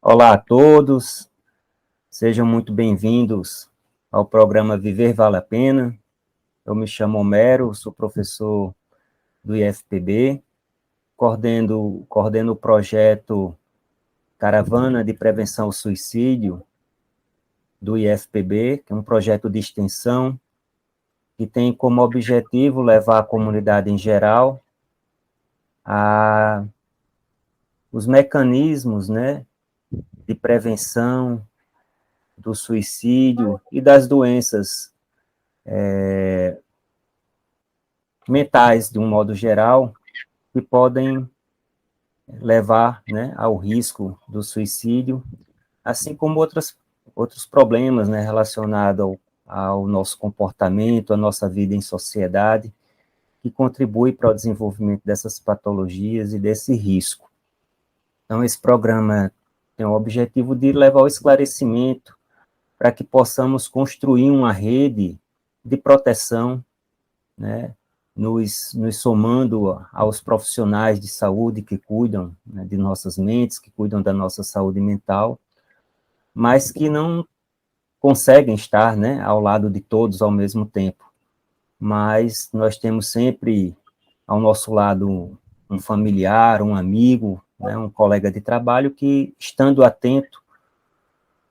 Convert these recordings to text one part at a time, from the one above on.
Olá a todos, sejam muito bem-vindos ao programa Viver Vale a Pena. Eu me chamo Homero, sou professor do IFPB, coordeno o projeto Caravana de Prevenção ao Suicídio do IFPB, que é um projeto de extensão que tem como objetivo levar a comunidade em geral a os mecanismos, né, de prevenção do suicídio e das doenças mentais, de um modo geral, que podem levar, né, ao risco do suicídio, assim como outros problemas, né, relacionados ao nosso comportamento, à nossa vida em sociedade, que contribui para o desenvolvimento dessas patologias e desse risco. Então, esse programa tem o objetivo de levar ao esclarecimento para que possamos construir uma rede de proteção, né, nos somando aos profissionais de saúde que cuidam, né, de nossas mentes, que cuidam da nossa saúde mental, mas que não conseguem estar, né, ao lado de todos ao mesmo tempo. Mas nós temos sempre ao nosso lado um familiar, um amigo, né, um colega de trabalho que, estando atento,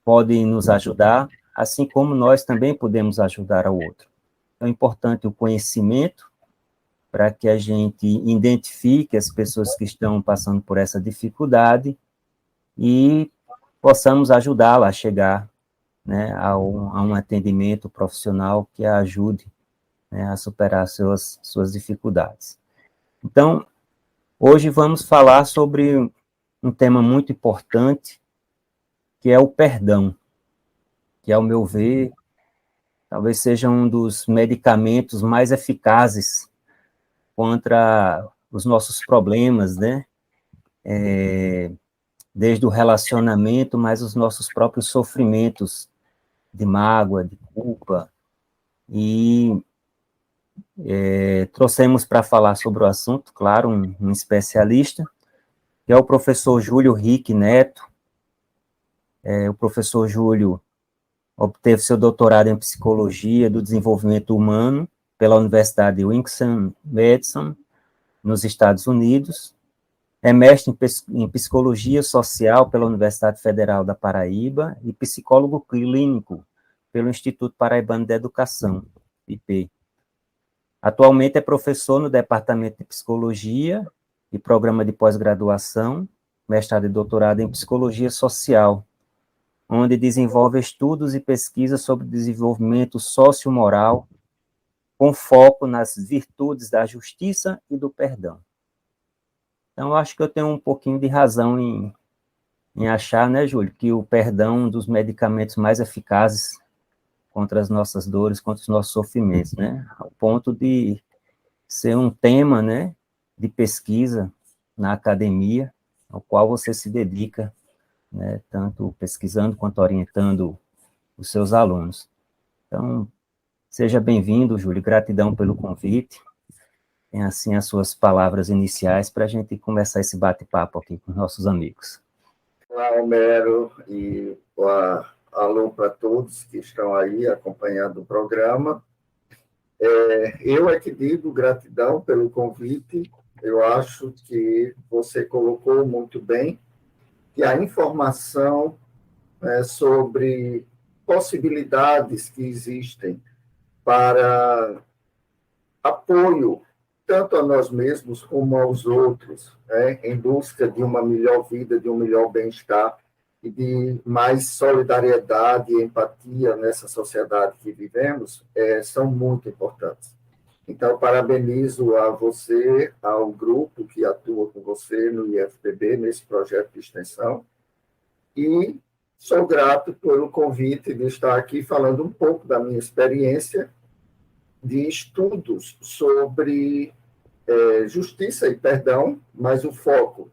pode nos ajudar, assim como nós também podemos ajudar ao outro. É importante o conhecimento para que a gente identifique as pessoas que estão passando por essa dificuldade e possamos ajudá-la a chegar, né, a um atendimento profissional que a ajude, né, a superar suas dificuldades. Então, hoje vamos falar sobre um tema muito importante, que é o perdão, que, ao meu ver, talvez seja um dos medicamentos mais eficazes contra os nossos problemas, né? Desde o relacionamento, mas os nossos próprios sofrimentos de mágoa, de culpa. E trouxemos para falar sobre o assunto, claro, um especialista, que é o professor Júlio Rick Neto. O professor Júlio obteve seu doutorado em Psicologia do Desenvolvimento Humano pela Universidade de Wisconsin-Madison, nos Estados Unidos. É mestre em Psicologia Social pela Universidade Federal da Paraíba e psicólogo clínico pelo Instituto Paraibano de Educação, IP. Atualmente é professor no Departamento de Psicologia e Programa de Pós-Graduação, mestrado e doutorado em Psicologia Social, onde desenvolve estudos e pesquisas sobre desenvolvimento sociomoral, com foco nas virtudes da justiça e do perdão. Então, eu acho que eu tenho um pouquinho de razão em achar, né, Júlio, que o perdão é um dos medicamentos mais eficazes contra as nossas dores, contra os nossos sofrimentos, né, ao ponto de ser um tema, né, de pesquisa na academia, ao qual você se dedica, né, tanto pesquisando quanto orientando os seus alunos. Então, seja bem-vindo, Júlio, gratidão pelo convite. Tem, assim, as suas palavras iniciais para a gente começar esse bate-papo aqui com nossos amigos. Olá, Homero, e alô para todos que estão aí acompanhando o programa. Eu é que digo gratidão pelo convite. Eu acho que você colocou muito bem que a informação sobre possibilidades que existem para apoio tanto a nós mesmos como aos outros, em busca de uma melhor vida, de um melhor bem-estar e de mais solidariedade e empatia nessa sociedade que vivemos, são muito importantes. Então, parabenizo a você, ao grupo que atua com você no IFPB, nesse projeto de extensão, e sou grato pelo convite de estar aqui falando um pouco da minha experiência de estudos sobre justiça e perdão, mas o foco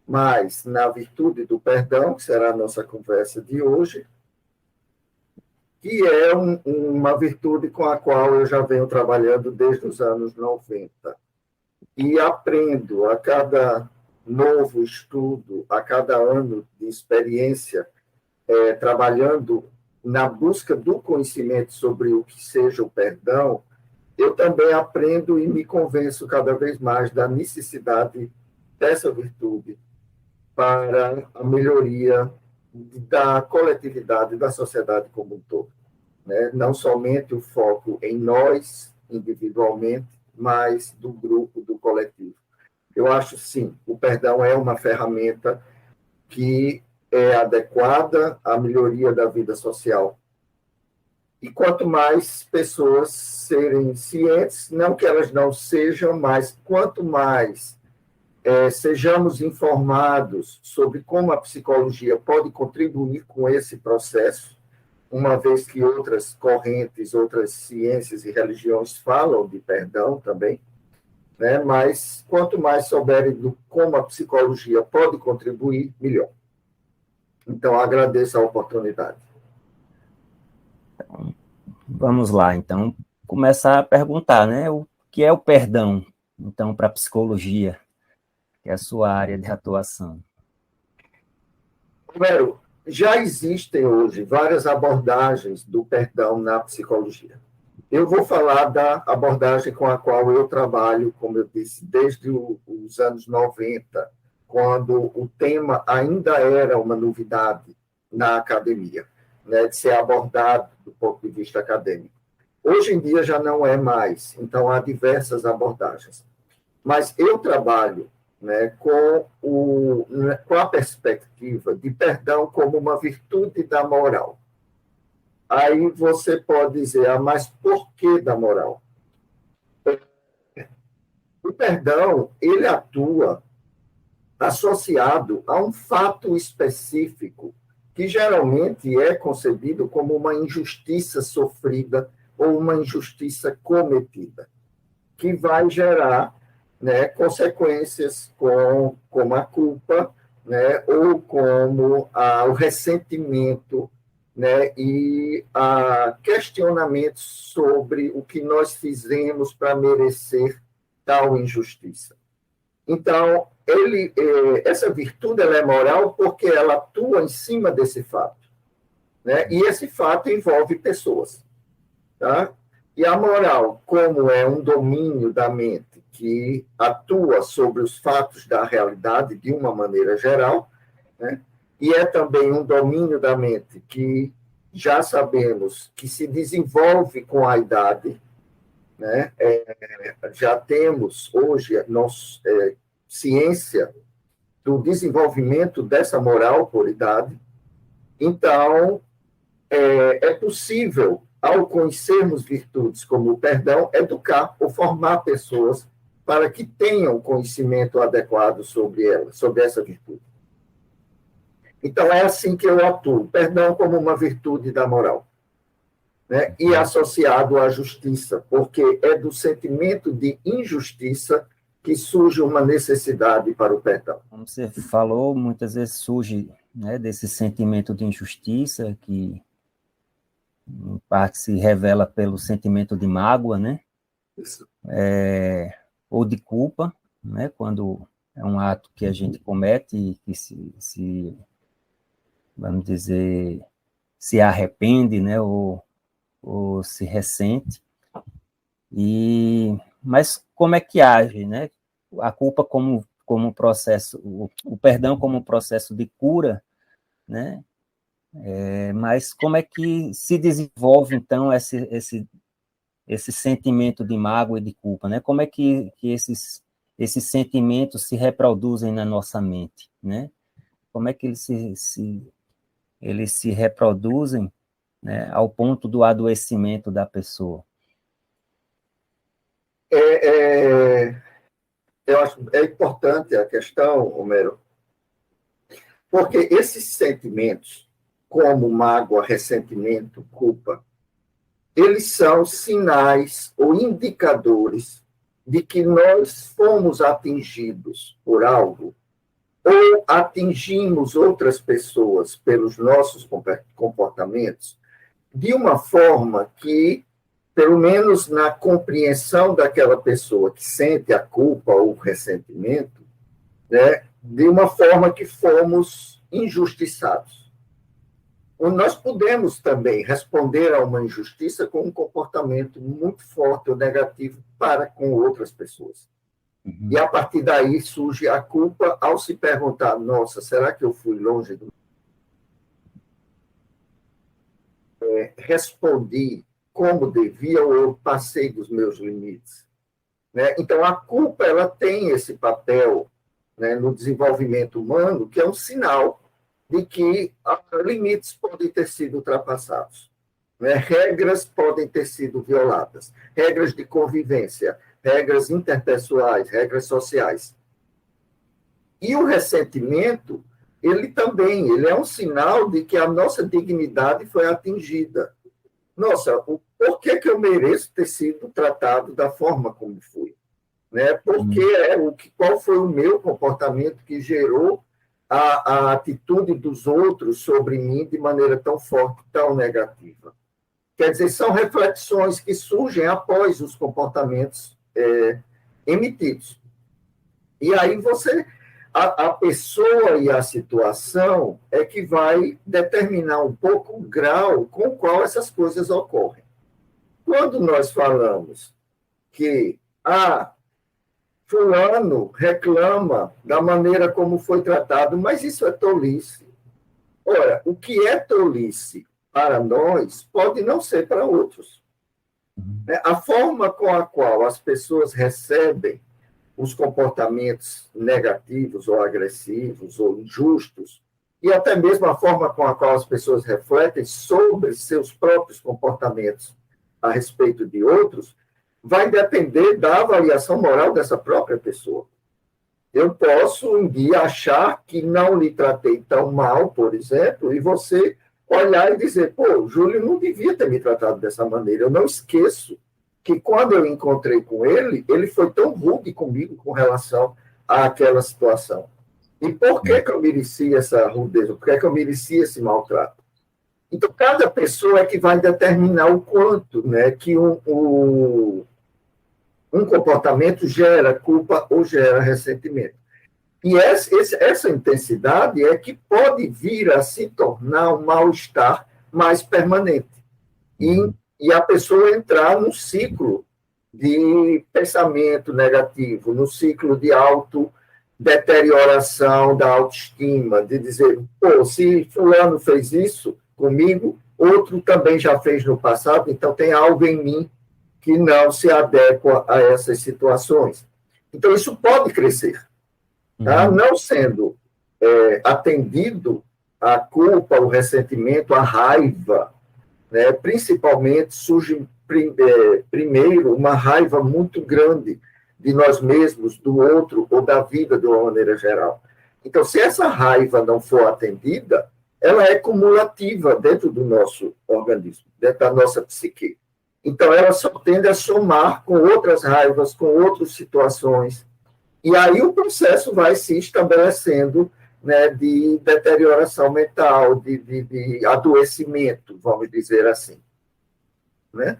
mais na virtude do perdão, que será a nossa conversa de hoje, que é uma virtude com a qual eu já venho trabalhando desde os anos 90. E aprendo a cada novo estudo, a cada ano de experiência, trabalhando na busca do conhecimento sobre o que seja o perdão, eu também aprendo e me convenço cada vez mais da necessidade dessa virtude para a melhoria da coletividade, da sociedade como um todo, né? Não somente o foco em nós, individualmente, mas do grupo, do coletivo. Eu acho, sim, o perdão é uma ferramenta que é adequada à melhoria da vida social. E quanto mais pessoas serem cientes, não que elas não sejam, mas quanto mais sejamos informados sobre como a psicologia pode contribuir com esse processo, uma vez que outras correntes, outras ciências e religiões falam de perdão também, né? Mas quanto mais souberem do como a psicologia pode contribuir, melhor. Então, agradeço a oportunidade. Vamos lá, então, começar a perguntar, né? O que é o perdão, então, para a psicologia, que é a sua área de atuação? Romero, já existem hoje várias abordagens do perdão na psicologia. Eu vou falar da abordagem com a qual eu trabalho, como eu disse, desde os anos 90, quando o tema ainda era uma novidade na academia, né, de ser abordado do ponto de vista acadêmico. Hoje em dia já não é mais, então há diversas abordagens. Mas eu trabalho, né, com a perspectiva de perdão como uma virtude da moral. Aí você pode dizer, mas por que da moral? O perdão, ele atua associado a um fato específico, que geralmente é concebido como uma injustiça sofrida ou uma injustiça cometida, que vai gerar, né, consequências como a culpa, né, ou como o ressentimento, né, e questionamentos sobre o que nós fizemos para merecer tal injustiça. Então, essa virtude ela é moral porque ela atua em cima desse fato, né? E esse fato envolve pessoas, tá? E a moral, como é um domínio da mente que atua sobre os fatos da realidade de uma maneira geral, né? E é também um domínio da mente que já sabemos que se desenvolve com a idade, né? Já temos hoje ciência do desenvolvimento dessa moral por idade. Então, é possível, ao conhecermos virtudes como o perdão, educar ou formar pessoas para que tenham conhecimento adequado sobre ela, sobre essa virtude. Então, é assim que eu atuo. Perdão como uma virtude da moral, né? E associado à justiça, porque é do sentimento de injustiça que surge uma necessidade para o perdão. Como você falou, muitas vezes surge, né, desse sentimento de injustiça, que em parte se revela pelo sentimento de mágoa, né? Isso. Ou de culpa, né? Quando é um ato que a gente comete e que vamos dizer, se arrepende, né? Ou se ressente. Mas como é que age, né? A culpa como processo, o perdão como processo de cura, né? Mas como é que se desenvolve, então, esse sentimento de mágoa e de culpa, né? Como é que esses sentimentos se reproduzem na nossa mente, né? Como é que eles se reproduzem, né, ao ponto do adoecimento da pessoa? Eu acho importante a questão, Homero, porque esses sentimentos, como mágoa, ressentimento, culpa, eles são sinais ou indicadores de que nós fomos atingidos por algo ou atingimos outras pessoas pelos nossos comportamentos de uma forma que, pelo menos na compreensão daquela pessoa que sente a culpa ou o ressentimento, né, de uma forma que fomos injustiçados. Nós podemos também responder a uma injustiça com um comportamento muito forte ou negativo para com outras pessoas. Uhum. E, a partir daí, surge a culpa ao se perguntar, nossa, será que eu fui longe do... respondi como devia ou eu passei dos meus limites? Né? Então, a culpa ela tem esse papel, né, no desenvolvimento humano, que é um sinal de que limites podem ter sido ultrapassados, né? Regras podem ter sido violadas, regras de convivência, regras interpessoais, regras sociais. E o ressentimento, ele também, ele é um sinal de que a nossa dignidade foi atingida. Nossa, por que eu mereço ter sido tratado da forma como fui? Né? Qual foi o meu comportamento que gerou a atitude dos outros sobre mim de maneira tão forte, tão negativa? Quer dizer, são reflexões que surgem após os comportamentos emitidos. E aí a pessoa e a situação é que vai determinar um pouco o grau com o qual essas coisas ocorrem. Quando nós falamos que fulano reclama da maneira como foi tratado, mas isso é tolice. Ora, o que é tolice para nós pode não ser para outros. A forma com a qual as pessoas recebem os comportamentos negativos ou agressivos ou injustos, e até mesmo a forma com a qual as pessoas refletem sobre seus próprios comportamentos a respeito de outros, vai depender da avaliação moral dessa própria pessoa. Eu posso um dia achar que não lhe tratei tão mal, por exemplo, e você olhar e dizer, o Júlio não devia ter me tratado dessa maneira. Eu não esqueço que quando eu encontrei com ele, ele foi tão rude comigo com relação àquela situação. E por que eu mereci essa rudeza? Por que eu mereci esse maltrato? Então, cada pessoa é que vai determinar o quanto, né, que um comportamento gera culpa ou gera ressentimento. E essa intensidade é que pode vir a se tornar um mal-estar mais permanente. E a pessoa entrar num ciclo de pensamento negativo, no ciclo de autodeterioração da autoestima, de dizer, se fulano fez isso comigo, outro também já fez no passado, então tem algo em mim que não se adequa a essas situações. Então, isso pode crescer. Tá? Não sendo atendido a culpa, o ressentimento, a raiva, né? Principalmente surge primeiro uma raiva muito grande de nós mesmos, do outro ou da vida de uma maneira geral. Então, se essa raiva não for atendida, ela é cumulativa dentro do nosso organismo, dentro da nossa psique. Então, ela só tende a somar com outras raivas, com outras situações. E aí o processo vai se estabelecendo, né, de deterioração mental, de adoecimento, vamos dizer assim. Né?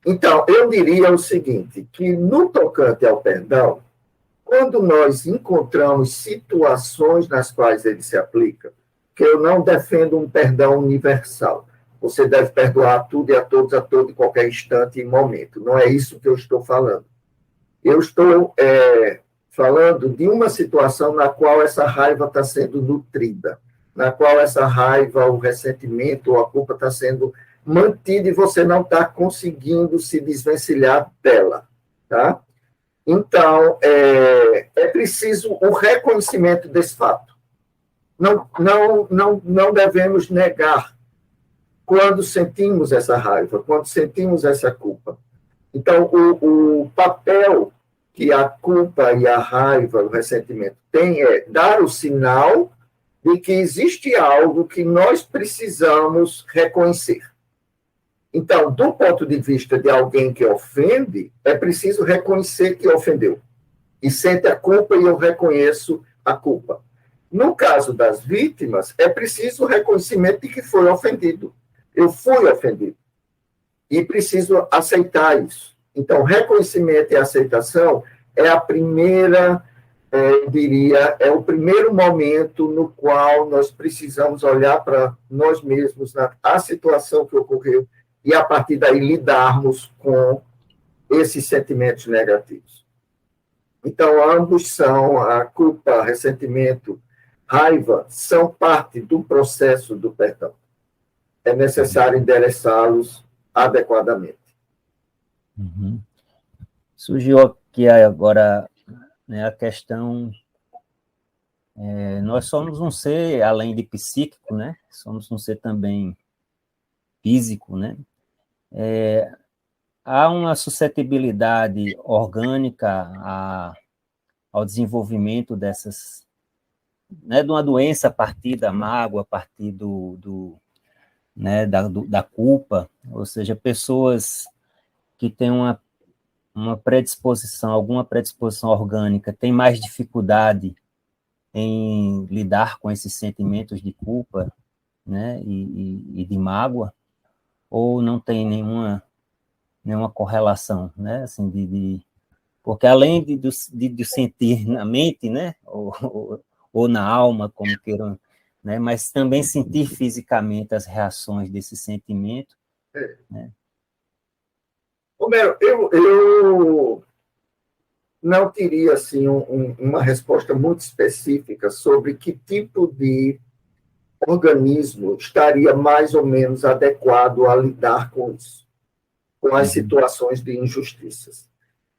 Então, eu diria o seguinte, que no tocante ao perdão, quando nós encontramos situações nas quais ele se aplica, que eu não defendo um perdão universal, você deve perdoar tudo e a todos, a todo e qualquer instante e momento. Não é isso que eu estou falando. Eu estou falando de uma situação na qual essa raiva está sendo nutrida, na qual essa raiva, o ressentimento ou a culpa está sendo mantida e você não está conseguindo se desvencilhar dela. Tá? Então, é preciso o reconhecimento desse fato. Não devemos negar quando sentimos essa raiva, quando sentimos essa culpa. Então, o papel que a culpa e a raiva, o ressentimento têm é dar o sinal de que existe algo que nós precisamos reconhecer. Então, do ponto de vista de alguém que ofende, é preciso reconhecer que ofendeu. E sente a culpa e eu reconheço a culpa. No caso das vítimas, é preciso o reconhecimento de que foi ofendido. Eu fui ofendido. E preciso aceitar isso. Então, reconhecimento e aceitação é a primeira eu diria, é o primeiro momento no qual nós precisamos olhar para nós mesmos, a situação que ocorreu, e a partir daí lidarmos com esses sentimentos negativos. Então, ambos são a culpa, ressentimento, raiva, são parte do processo do perdão. É necessário endereçá-los adequadamente. Uhum. Surgiu aqui agora, né, a questão, nós somos um ser, além de psíquico, né, somos um ser também físico, né, há uma suscetibilidade orgânica ao desenvolvimento dessas, né, de uma doença a partir da mágoa, a partir né, da culpa, ou seja, pessoas que têm uma predisposição, alguma predisposição orgânica, têm mais dificuldade em lidar com esses sentimentos de culpa, né, e de mágoa, ou não tem nenhuma correlação, né, assim, porque além de sentir na mente, né, ou na alma, como queiram, né, mas também sentir fisicamente as reações desse sentimento, né? Romero, eu não teria assim, uma resposta muito específica sobre que tipo de organismo estaria mais ou menos adequado a lidar com isso, com as situações de injustiças.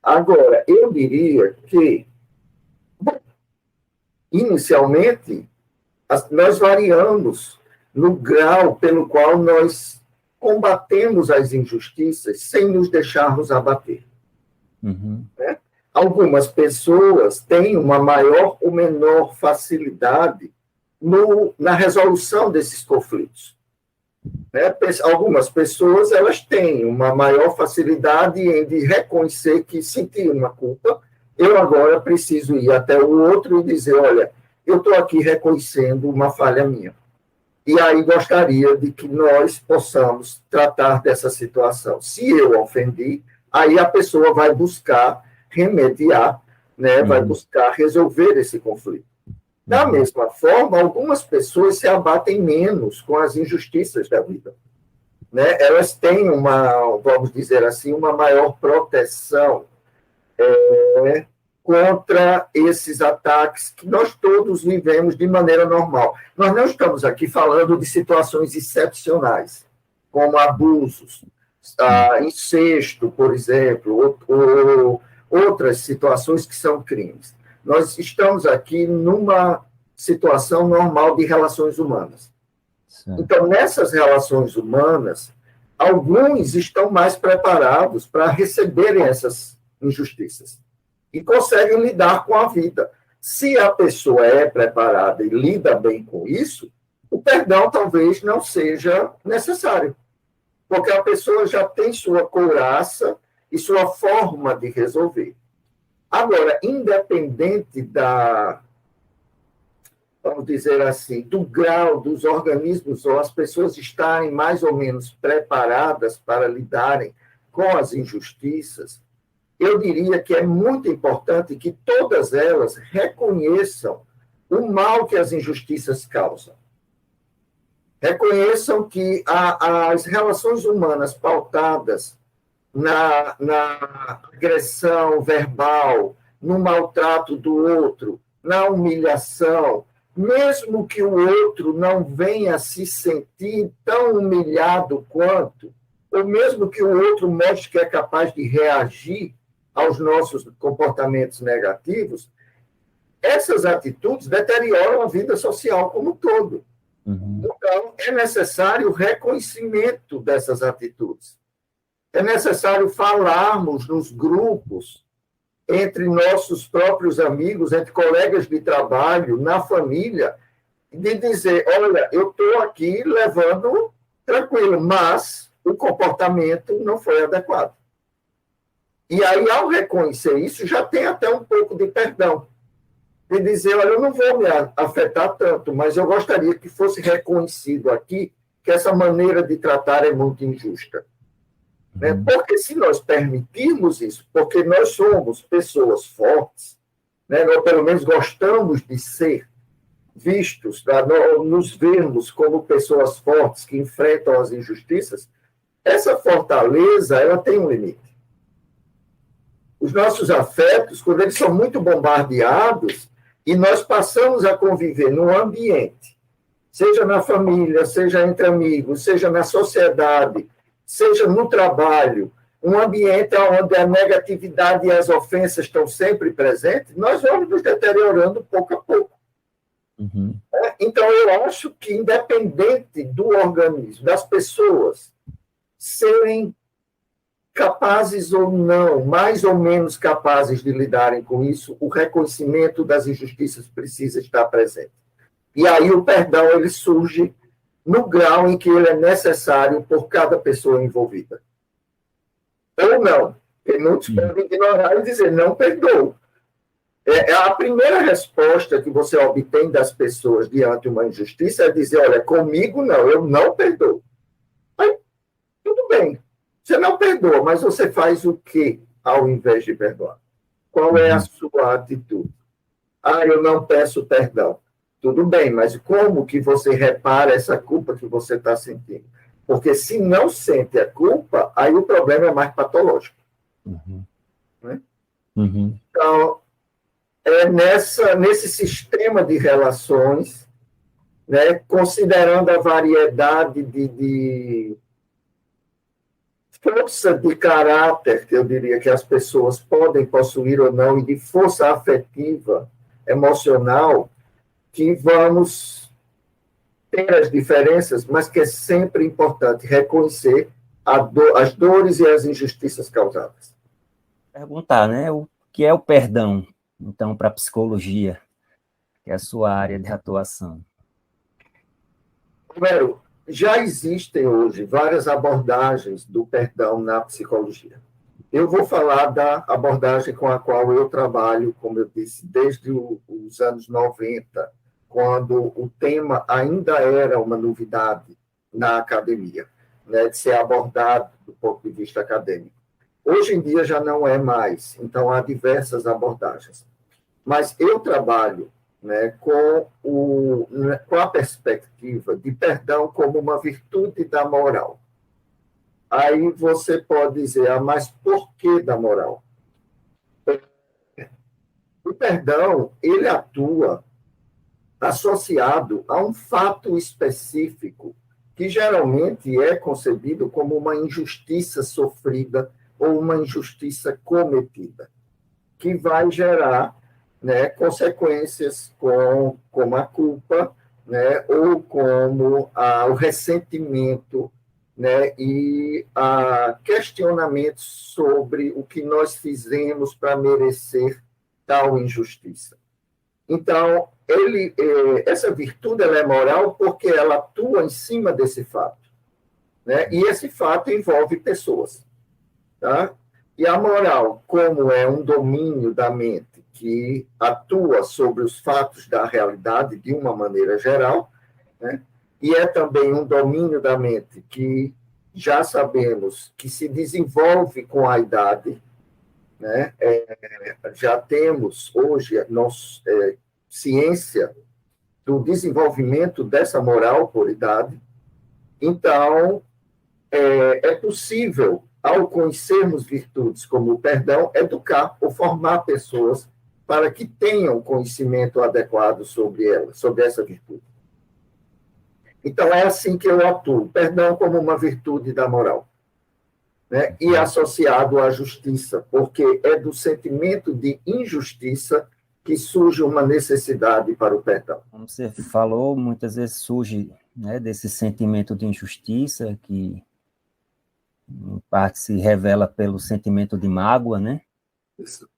Agora, eu diria que, inicialmente, nós variamos no grau pelo qual nós combatemos as injustiças sem nos deixarmos abater. Uhum. Né? Algumas pessoas têm uma maior ou menor facilidade na resolução desses conflitos. Né? Algumas pessoas elas têm uma maior facilidade em de reconhecer que sentir uma culpa, eu agora preciso ir até o outro e dizer, olha, eu estou aqui reconhecendo uma falha minha. E aí gostaria de que nós possamos tratar dessa situação. Se eu ofendi, aí a pessoa vai buscar remediar, né? Vai buscar resolver esse conflito. Da mesma forma, algumas pessoas se abatem menos com as injustiças da vida. Né? Elas têm vamos dizer assim, uma maior proteção contra esses ataques que nós todos vivemos de maneira normal. Nós não estamos aqui falando de situações excepcionais, como abusos, incesto, por exemplo, ou outras situações que são crimes. Nós estamos aqui numa situação normal de relações humanas. Sim. Então, nessas relações humanas, alguns estão mais preparados para receberem essas injustiças e conseguem lidar com a vida. Se a pessoa é preparada e lida bem com isso, o perdão talvez não seja necessário, porque a pessoa já tem sua couraça e sua forma de resolver. Agora, independente vamos dizer assim, do grau dos organismos ou as pessoas estarem mais ou menos preparadas para lidarem com as injustiças, eu diria que é muito importante que todas elas reconheçam o mal que as injustiças causam. Reconheçam que as relações humanas pautadas na agressão verbal, no maltrato do outro, na humilhação, mesmo que o outro não venha se sentir tão humilhado quanto, ou mesmo que o outro mostre que é capaz de reagir aos nossos comportamentos negativos, essas atitudes deterioram a vida social como um todo. Então, é necessário o reconhecimento dessas atitudes. É necessário falarmos nos grupos, entre nossos próprios amigos, entre colegas de trabalho, na família, de dizer, olha, eu estou aqui levando tranquilo, mas o comportamento não foi adequado. E aí, ao reconhecer isso, já tem até um pouco de perdão. De dizer, olha, eu não vou me afetar tanto, mas eu gostaria que fosse reconhecido aqui que essa maneira de tratar é muito injusta. Né? Porque se nós permitirmos isso, porque nós somos pessoas fortes, né, ou pelo menos gostamos de ser vistos, nos vermos como pessoas fortes que enfrentam as injustiças, essa fortaleza, ela tem um limite. Os nossos afetos, quando eles são muito bombardeados, e nós passamos a conviver num ambiente, seja na família, seja entre amigos, seja na sociedade, seja no trabalho, um ambiente onde a negatividade e as ofensas estão sempre presentes, nós vamos nos deteriorando pouco a pouco. Uhum. Então, eu acho que, independente do organismo, das pessoas serem capazes ou não, mais ou menos capazes de lidarem com isso, o reconhecimento das injustiças precisa estar presente. E aí o perdão ele surge no grau em que ele é necessário por cada pessoa envolvida. Ou não, porque muitos podem ignorar e dizer, não perdoo. A primeira resposta que você obtém das pessoas diante de uma injustiça é dizer, olha, comigo não, eu não perdoo. Aí, tudo bem, você não perdoa, mas você faz o quê ao invés de perdoar? Qual é a sua atitude? Ah, eu não peço perdão. Tudo bem, mas como que você repara essa culpa que você está sentindo? Porque se não sente a culpa, aí o problema é mais patológico. Uhum. Né? Uhum. Então, é nesse sistema de relações, né, considerando a variedade de força de caráter, que eu diria que as pessoas podem possuir ou não, e de força afetiva, emocional, que vamos ter as diferenças, mas que é sempre importante reconhecer as dores e as injustiças causadas. Perguntar, né? O que é o perdão, então, para a psicologia, que é a sua área de atuação? Romero, já existem hoje várias abordagens do perdão na psicologia. Eu vou falar da abordagem com a qual eu trabalho, como eu disse, desde os anos 90, quando o tema ainda era uma novidade na academia, né, de ser abordado do ponto de vista acadêmico. Hoje em dia já não é mais, então há diversas abordagens. Mas eu trabalho, né, com a perspectiva de perdão como uma virtude da moral. Aí você pode dizer, mas por que da moral? O perdão, ele atua associado a um fato específico, que geralmente é concebido como uma injustiça sofrida ou uma injustiça cometida, que vai gerar, né, consequências como a culpa, né, ou como o ressentimento, né, e questionamentos sobre o que nós fizemos para merecer tal injustiça. Então, essa virtude ela é moral porque ela atua em cima desse fato, né? E esse fato envolve pessoas. Tá? E a moral, como é um domínio da mente que atua sobre os fatos da realidade de uma maneira geral, né? E é também um domínio da mente que já sabemos que se desenvolve com a idade, né? Já temos hoje ciência do desenvolvimento dessa moral por idade. Então, é possível, ao conhecermos virtudes como o perdão, educar ou formar pessoas para que tenham conhecimento adequado sobre ela, sobre essa virtude. Então, é assim que eu atuo, perdão como uma virtude da moral, né? E associado à justiça, porque é do sentimento de injustiça que surge uma necessidade para o perdão. Como você falou, muitas vezes surge, né, desse sentimento de injustiça, que em parte se revela pelo sentimento de mágoa, né? Isso.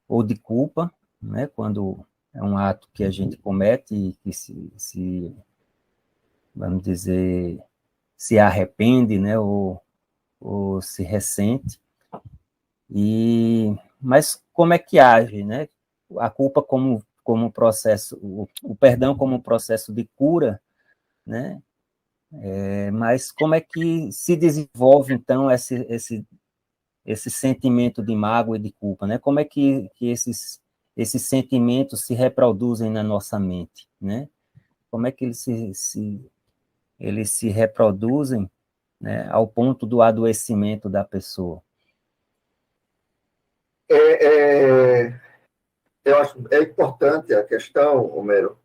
Ou de culpa, né? Quando é um ato que a gente comete e que vamos dizer, se arrepende, né? Ou se ressente. Mas como é que age, né? A culpa como processo, o perdão como processo de cura, né? Mas como é que se desenvolve, então, esse sentimento de mágoa e de culpa, né? Como é que esses sentimentos se reproduzem na nossa mente, né? Como é que eles se reproduzem, né, ao ponto do adoecimento da pessoa? Eu acho importante a questão, Homero,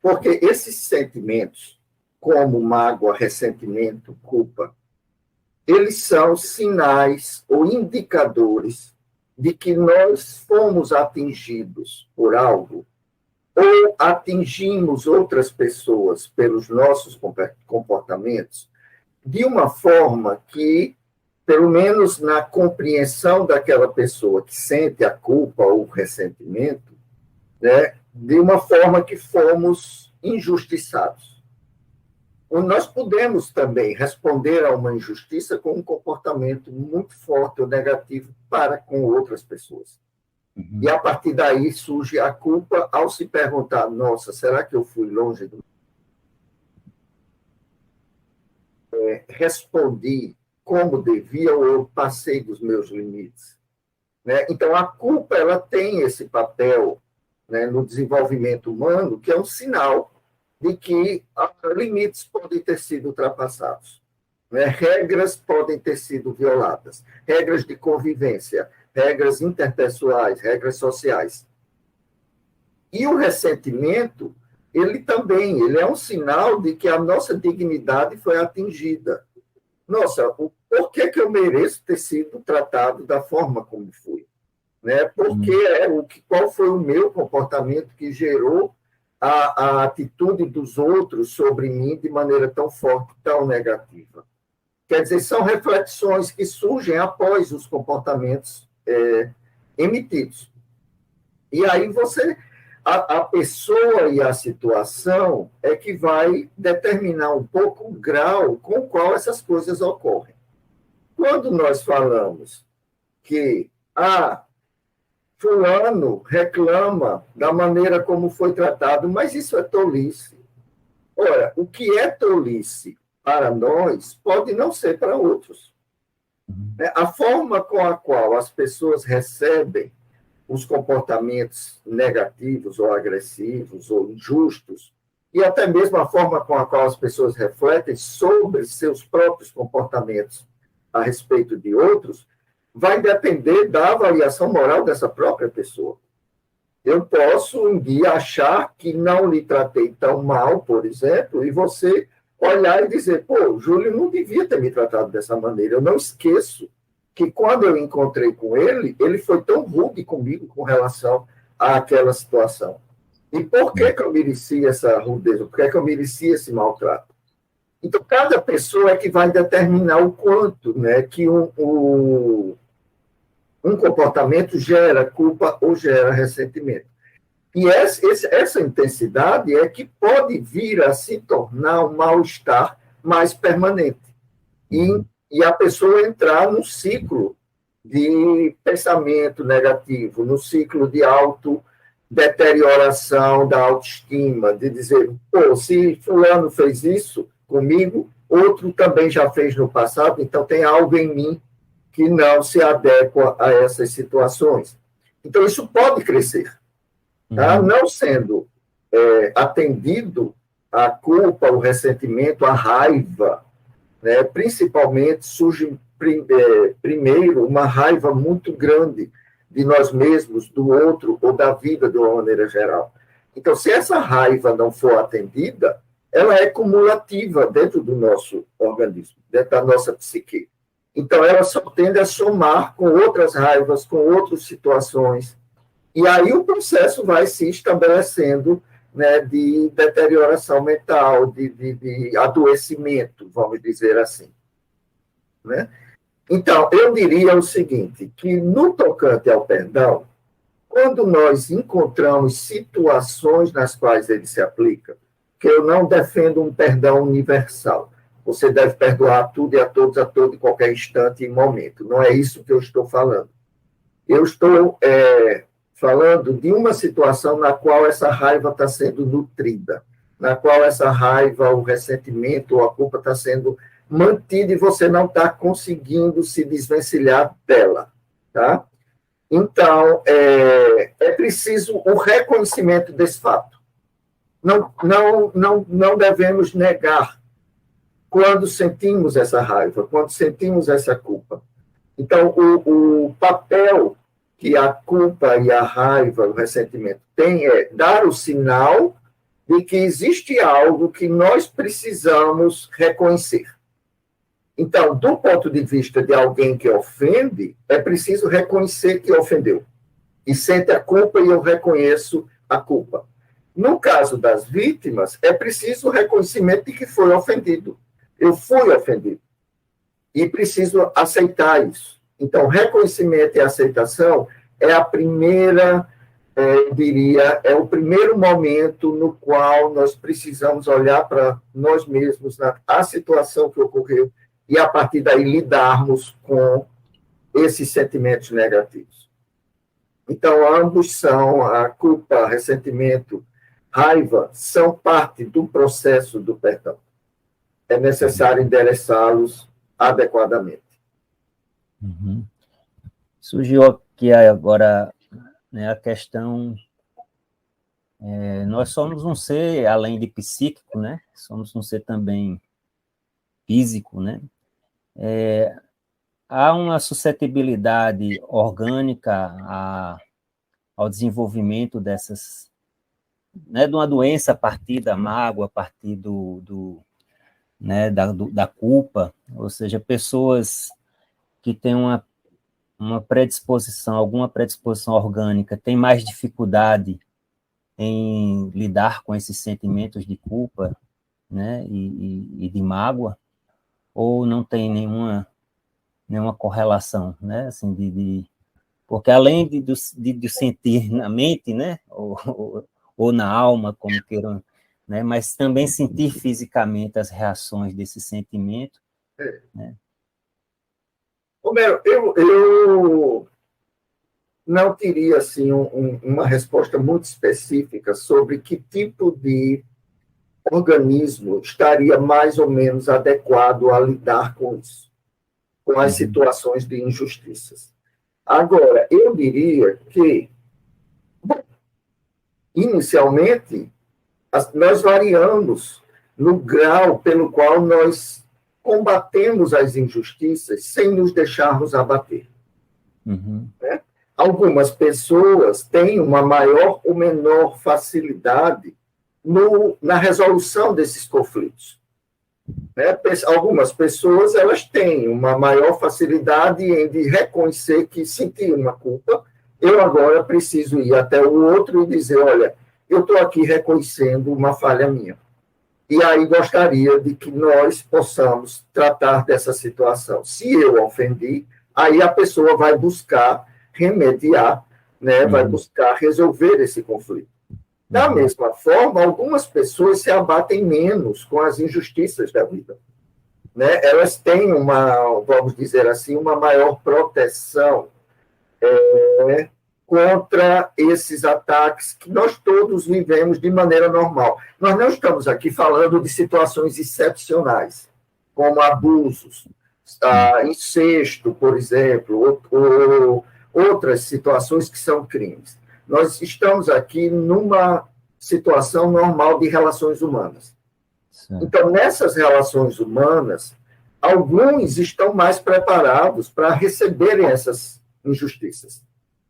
porque esses sentimentos, como mágoa, ressentimento, culpa, eles são sinais ou indicadores de que nós fomos atingidos por algo ou atingimos outras pessoas pelos nossos comportamentos de uma forma que, pelo menos na compreensão daquela pessoa que sente a culpa ou o ressentimento, né, de uma forma que fomos injustiçados. Nós podemos também responder a uma injustiça com um comportamento muito forte ou negativo para com outras pessoas. Uhum. E a partir daí surge a culpa ao se perguntar, nossa, será que eu fui longe do... respondi como devia ou eu passei dos meus limites? Né? Então, a culpa ela tem esse papel, né, no desenvolvimento humano, que é um sinal de que limites podem ter sido ultrapassados, né? Regras podem ter sido violadas, regras de convivência, regras interpessoais, regras sociais. E o ressentimento, ele é um sinal de que a nossa dignidade foi atingida. Nossa, por que eu mereço ter sido tratado da forma como fui? Né? Qual foi o meu comportamento que gerou a atitude dos outros sobre mim de maneira tão forte, tão negativa? Quer dizer, são reflexões que surgem após os comportamentos emitidos. E aí a pessoa e a situação é que vai determinar um pouco o grau com o qual essas coisas ocorrem. Quando nós falamos que fulano reclama da maneira como foi tratado, mas isso é tolice. Ora, o que é tolice para nós pode não ser para outros. A forma com a qual as pessoas recebem os comportamentos negativos ou agressivos ou injustos, e até mesmo a forma com a qual as pessoas refletem sobre seus próprios comportamentos a respeito de outros, vai depender da avaliação moral dessa própria pessoa. Eu posso um dia achar que não lhe tratei tão mal, por exemplo, e você olhar e dizer, pô, Júlio não devia ter me tratado dessa maneira. Eu não esqueço que quando eu encontrei com ele, ele foi tão rude comigo com relação àquela situação. E por que eu mereci essa rudeza? Por que eu mereci esse maltrato? Então, cada pessoa é que vai determinar o quanto, né, que um comportamento gera culpa ou gera ressentimento. E essa intensidade é que pode vir a se tornar um mal-estar mais permanente. E a pessoa entrar num ciclo de pensamento negativo, no ciclo de autodeterioração da autoestima, de dizer, pô, se fulano fez isso comigo, outro também já fez no passado, então tem algo em mim que não se adequa a essas situações. Então, isso pode crescer. Tá? Não sendo atendido a culpa, o ressentimento, a raiva, né? Principalmente surge primeiro uma raiva muito grande de nós mesmos, do outro ou da vida de uma maneira geral. Então, se essa raiva não for atendida, ela é cumulativa dentro do nosso organismo, dentro da nossa psique. Então, ela só tende a somar com outras raivas, com outras situações. E aí o processo vai se estabelecendo, né, de deterioração mental, de adoecimento, vamos dizer assim. Né? Então, eu diria o seguinte, que no tocante ao perdão, quando nós encontramos situações nas quais ele se aplica, que eu não defendo um perdão universal, você deve perdoar tudo e a todos, a todo e qualquer instante e momento. Não é isso que eu estou falando. Eu estou falando de uma situação na qual essa raiva está sendo nutrida, na qual essa raiva, o ressentimento ou a culpa está sendo mantida e você não está conseguindo se desvencilhar dela. Tá? Então, é preciso o reconhecimento desse fato. Não devemos negar quando sentimos essa raiva, quando sentimos essa culpa. Então, o papel que a culpa e a raiva, o ressentimento tem é dar o sinal de que existe algo que nós precisamos reconhecer. Então, do ponto de vista de alguém que ofende, é preciso reconhecer que ofendeu. E sente a culpa e eu reconheço a culpa. No caso das vítimas, é preciso o reconhecimento de que foi ofendido. Eu fui ofendido. E preciso aceitar isso. Então, reconhecimento e aceitação é a primeira, eu diria, é o primeiro momento no qual nós precisamos olhar para nós mesmos, a situação que ocorreu, e a partir daí lidarmos com esses sentimentos negativos. Então, ambos são, a culpa, ressentimento, raiva, são parte do processo do perdão. É necessário endereçá-los adequadamente. Uhum. Surgiu aqui agora, né, a questão, nós somos um ser, além de psíquico, né, somos um ser também físico, né, há uma suscetibilidade orgânica ao desenvolvimento dessas, né, de uma doença a partir da mágoa, a partir né, da culpa, ou seja, pessoas que têm uma predisposição, alguma predisposição orgânica, têm mais dificuldade em lidar com esses sentimentos de culpa, né, e de mágoa, ou não tem nenhuma correlação, né, assim, porque além de sentir na mente, né, ou na alma, como queiram, né, mas também sentir fisicamente as reações desse sentimento, né. Homero, eu não teria assim, uma resposta muito específica sobre que tipo de organismo estaria mais ou menos adequado a lidar com isso, com as situações de injustiças. Agora, eu diria que, inicialmente, nós variamos no grau pelo qual nós combatemos as injustiças sem nos deixarmos abater. Uhum. Né? Algumas pessoas têm uma maior ou menor facilidade na resolução desses conflitos. Né? Algumas pessoas elas têm uma maior facilidade em de reconhecer que sentiram uma culpa. Eu agora preciso ir até o outro e dizer, olha, eu estou aqui reconhecendo uma falha minha. E aí gostaria de que nós possamos tratar dessa situação. Se eu ofendi, aí a pessoa vai buscar remediar, né? Vai buscar resolver esse conflito. Da mesma forma, algumas pessoas se abatem menos com as injustiças da vida. Né? Elas têm vamos dizer assim, uma maior proteção contra esses ataques que nós todos vivemos de maneira normal. Nós não estamos aqui falando de situações excepcionais, como abusos, incesto, por exemplo, ou outras situações que são crimes. Nós estamos aqui numa situação normal de relações humanas. Sim. Então, nessas relações humanas, alguns estão mais preparados para receberem essas injustiças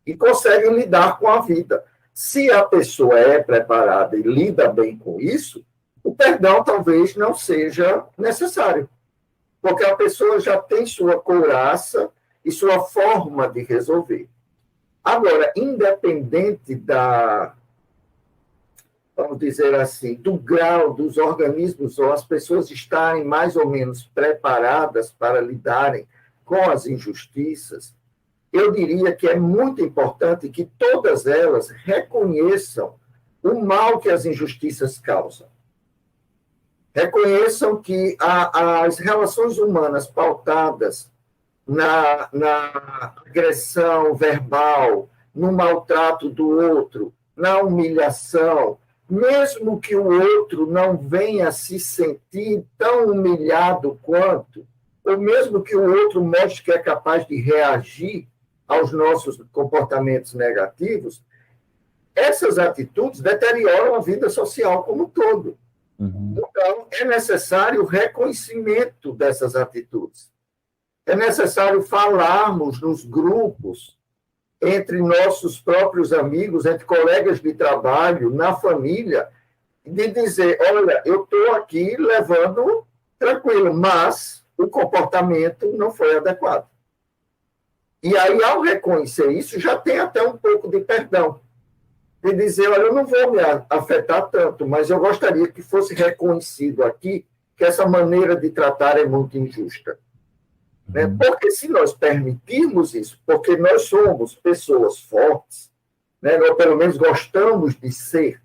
e conseguem lidar com a vida. Se a pessoa é preparada e lida bem com isso, o perdão talvez não seja necessário, porque a pessoa já tem sua couraça e sua forma de resolver. Agora, independente vamos dizer assim, do grau dos organismos ou as pessoas estarem mais ou menos preparadas para lidarem com as injustiças, eu diria que é muito importante que todas elas reconheçam o mal que as injustiças causam. Reconheçam que as relações humanas pautadas na agressão verbal, no maltrato do outro, na humilhação, mesmo que o outro não venha se sentir tão humilhado quanto, ou mesmo que o outro mostre que é capaz de reagir, aos nossos comportamentos negativos, essas atitudes deterioram a vida social como um todo. Então, é necessário o reconhecimento dessas atitudes. É necessário falarmos nos grupos, entre nossos próprios amigos, entre colegas de trabalho, na família, de dizer, olha, eu estou aqui levando tranquilo, mas o comportamento não foi adequado. E aí, ao reconhecer isso, já tem até um pouco de perdão. De dizer, olha, eu não vou me afetar tanto, mas eu gostaria que fosse reconhecido aqui que essa maneira de tratar é muito injusta. Né? Porque se nós permitirmos isso, porque nós somos pessoas fortes, né? Nós pelo menos gostamos de ser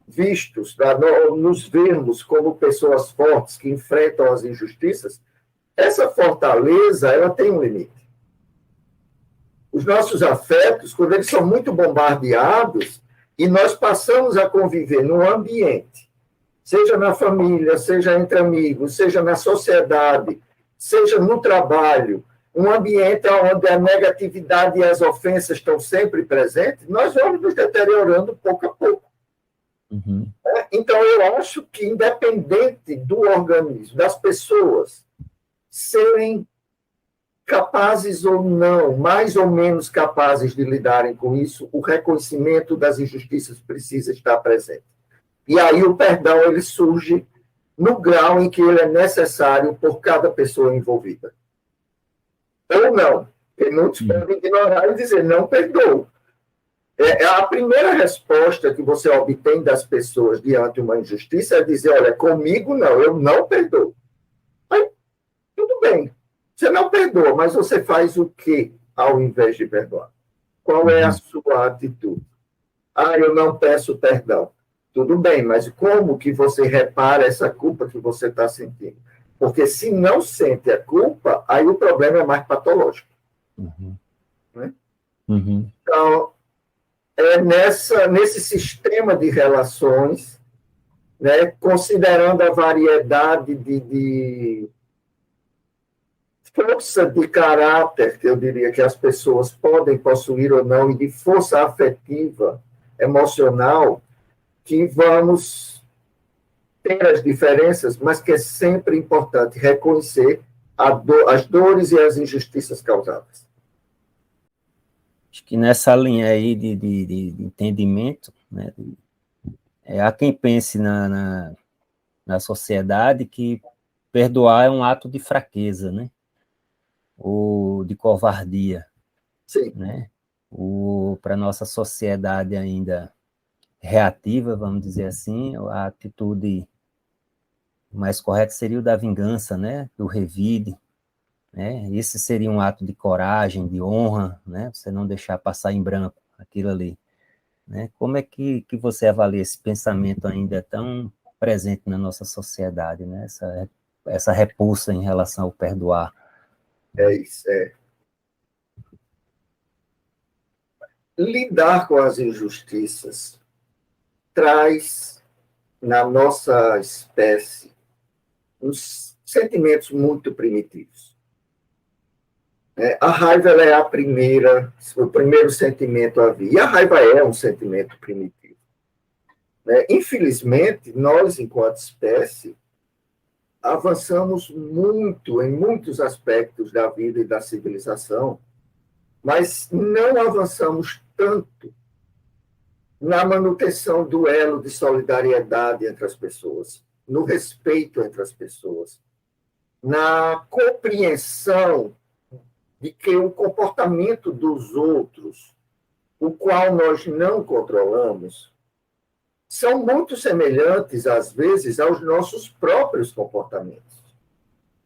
vistos, tá? Nos vermos como pessoas fortes que enfrentam as injustiças, essa fortaleza ela tem um limite. Os nossos afetos, quando eles são muito bombardeados, e nós passamos a conviver num ambiente, seja na família, seja entre amigos, seja na sociedade, seja no trabalho, um ambiente onde a negatividade e as ofensas estão sempre presentes, nós vamos nos deteriorando pouco a pouco. Então, eu acho que, independente do organismo, das pessoas serem capazes ou não, mais ou menos capazes de lidarem com isso, o reconhecimento das injustiças precisa estar presente. E aí o perdão ele surge no grau em que ele é necessário por cada pessoa envolvida. Ou não. Porque muitos podem ignorar e dizer, não perdoo. A primeira resposta que você obtém das pessoas diante de uma injustiça é dizer, olha, comigo não, eu não perdoo. Aí, tudo bem. Você não perdoa, mas você faz o quê ao invés de perdoar? Qual é a sua atitude? Ah, eu não peço perdão. Tudo bem, mas como que você repara essa culpa que você está sentindo? Porque se não sente a culpa, aí o problema é mais patológico. Né? Então, é nesse sistema de relações, né, considerando a variedade de força de caráter, que eu diria que as pessoas podem possuir ou não, e de força afetiva, emocional, que vamos ter as diferenças, mas que é sempre importante reconhecer as dores e as injustiças causadas. Acho que nessa linha aí de entendimento, né, há quem pense na sociedade que perdoar é um ato de fraqueza, né? Ou de covardia. Sim. Né? Para a nossa sociedade ainda reativa, vamos dizer assim, a atitude mais correta seria o da vingança, né? Do revide, né? Esse seria um ato de coragem, de honra, né? Você não deixar passar em branco aquilo ali. Né? Como é que você avalia esse pensamento ainda tão presente na nossa sociedade, né? Essa repulsa em relação ao perdoar? É isso, Lidar com as injustiças traz na nossa espécie uns sentimentos muito primitivos. A raiva ela é o primeiro sentimento a vir. E a raiva é um sentimento primitivo. Infelizmente, nós, enquanto espécie, avançamos muito em muitos aspectos da vida e da civilização, mas não avançamos tanto na manutenção do elo de solidariedade entre as pessoas, no respeito entre as pessoas, na compreensão de que o comportamento dos outros, o qual nós não controlamos, são muito semelhantes, às vezes, aos nossos próprios comportamentos.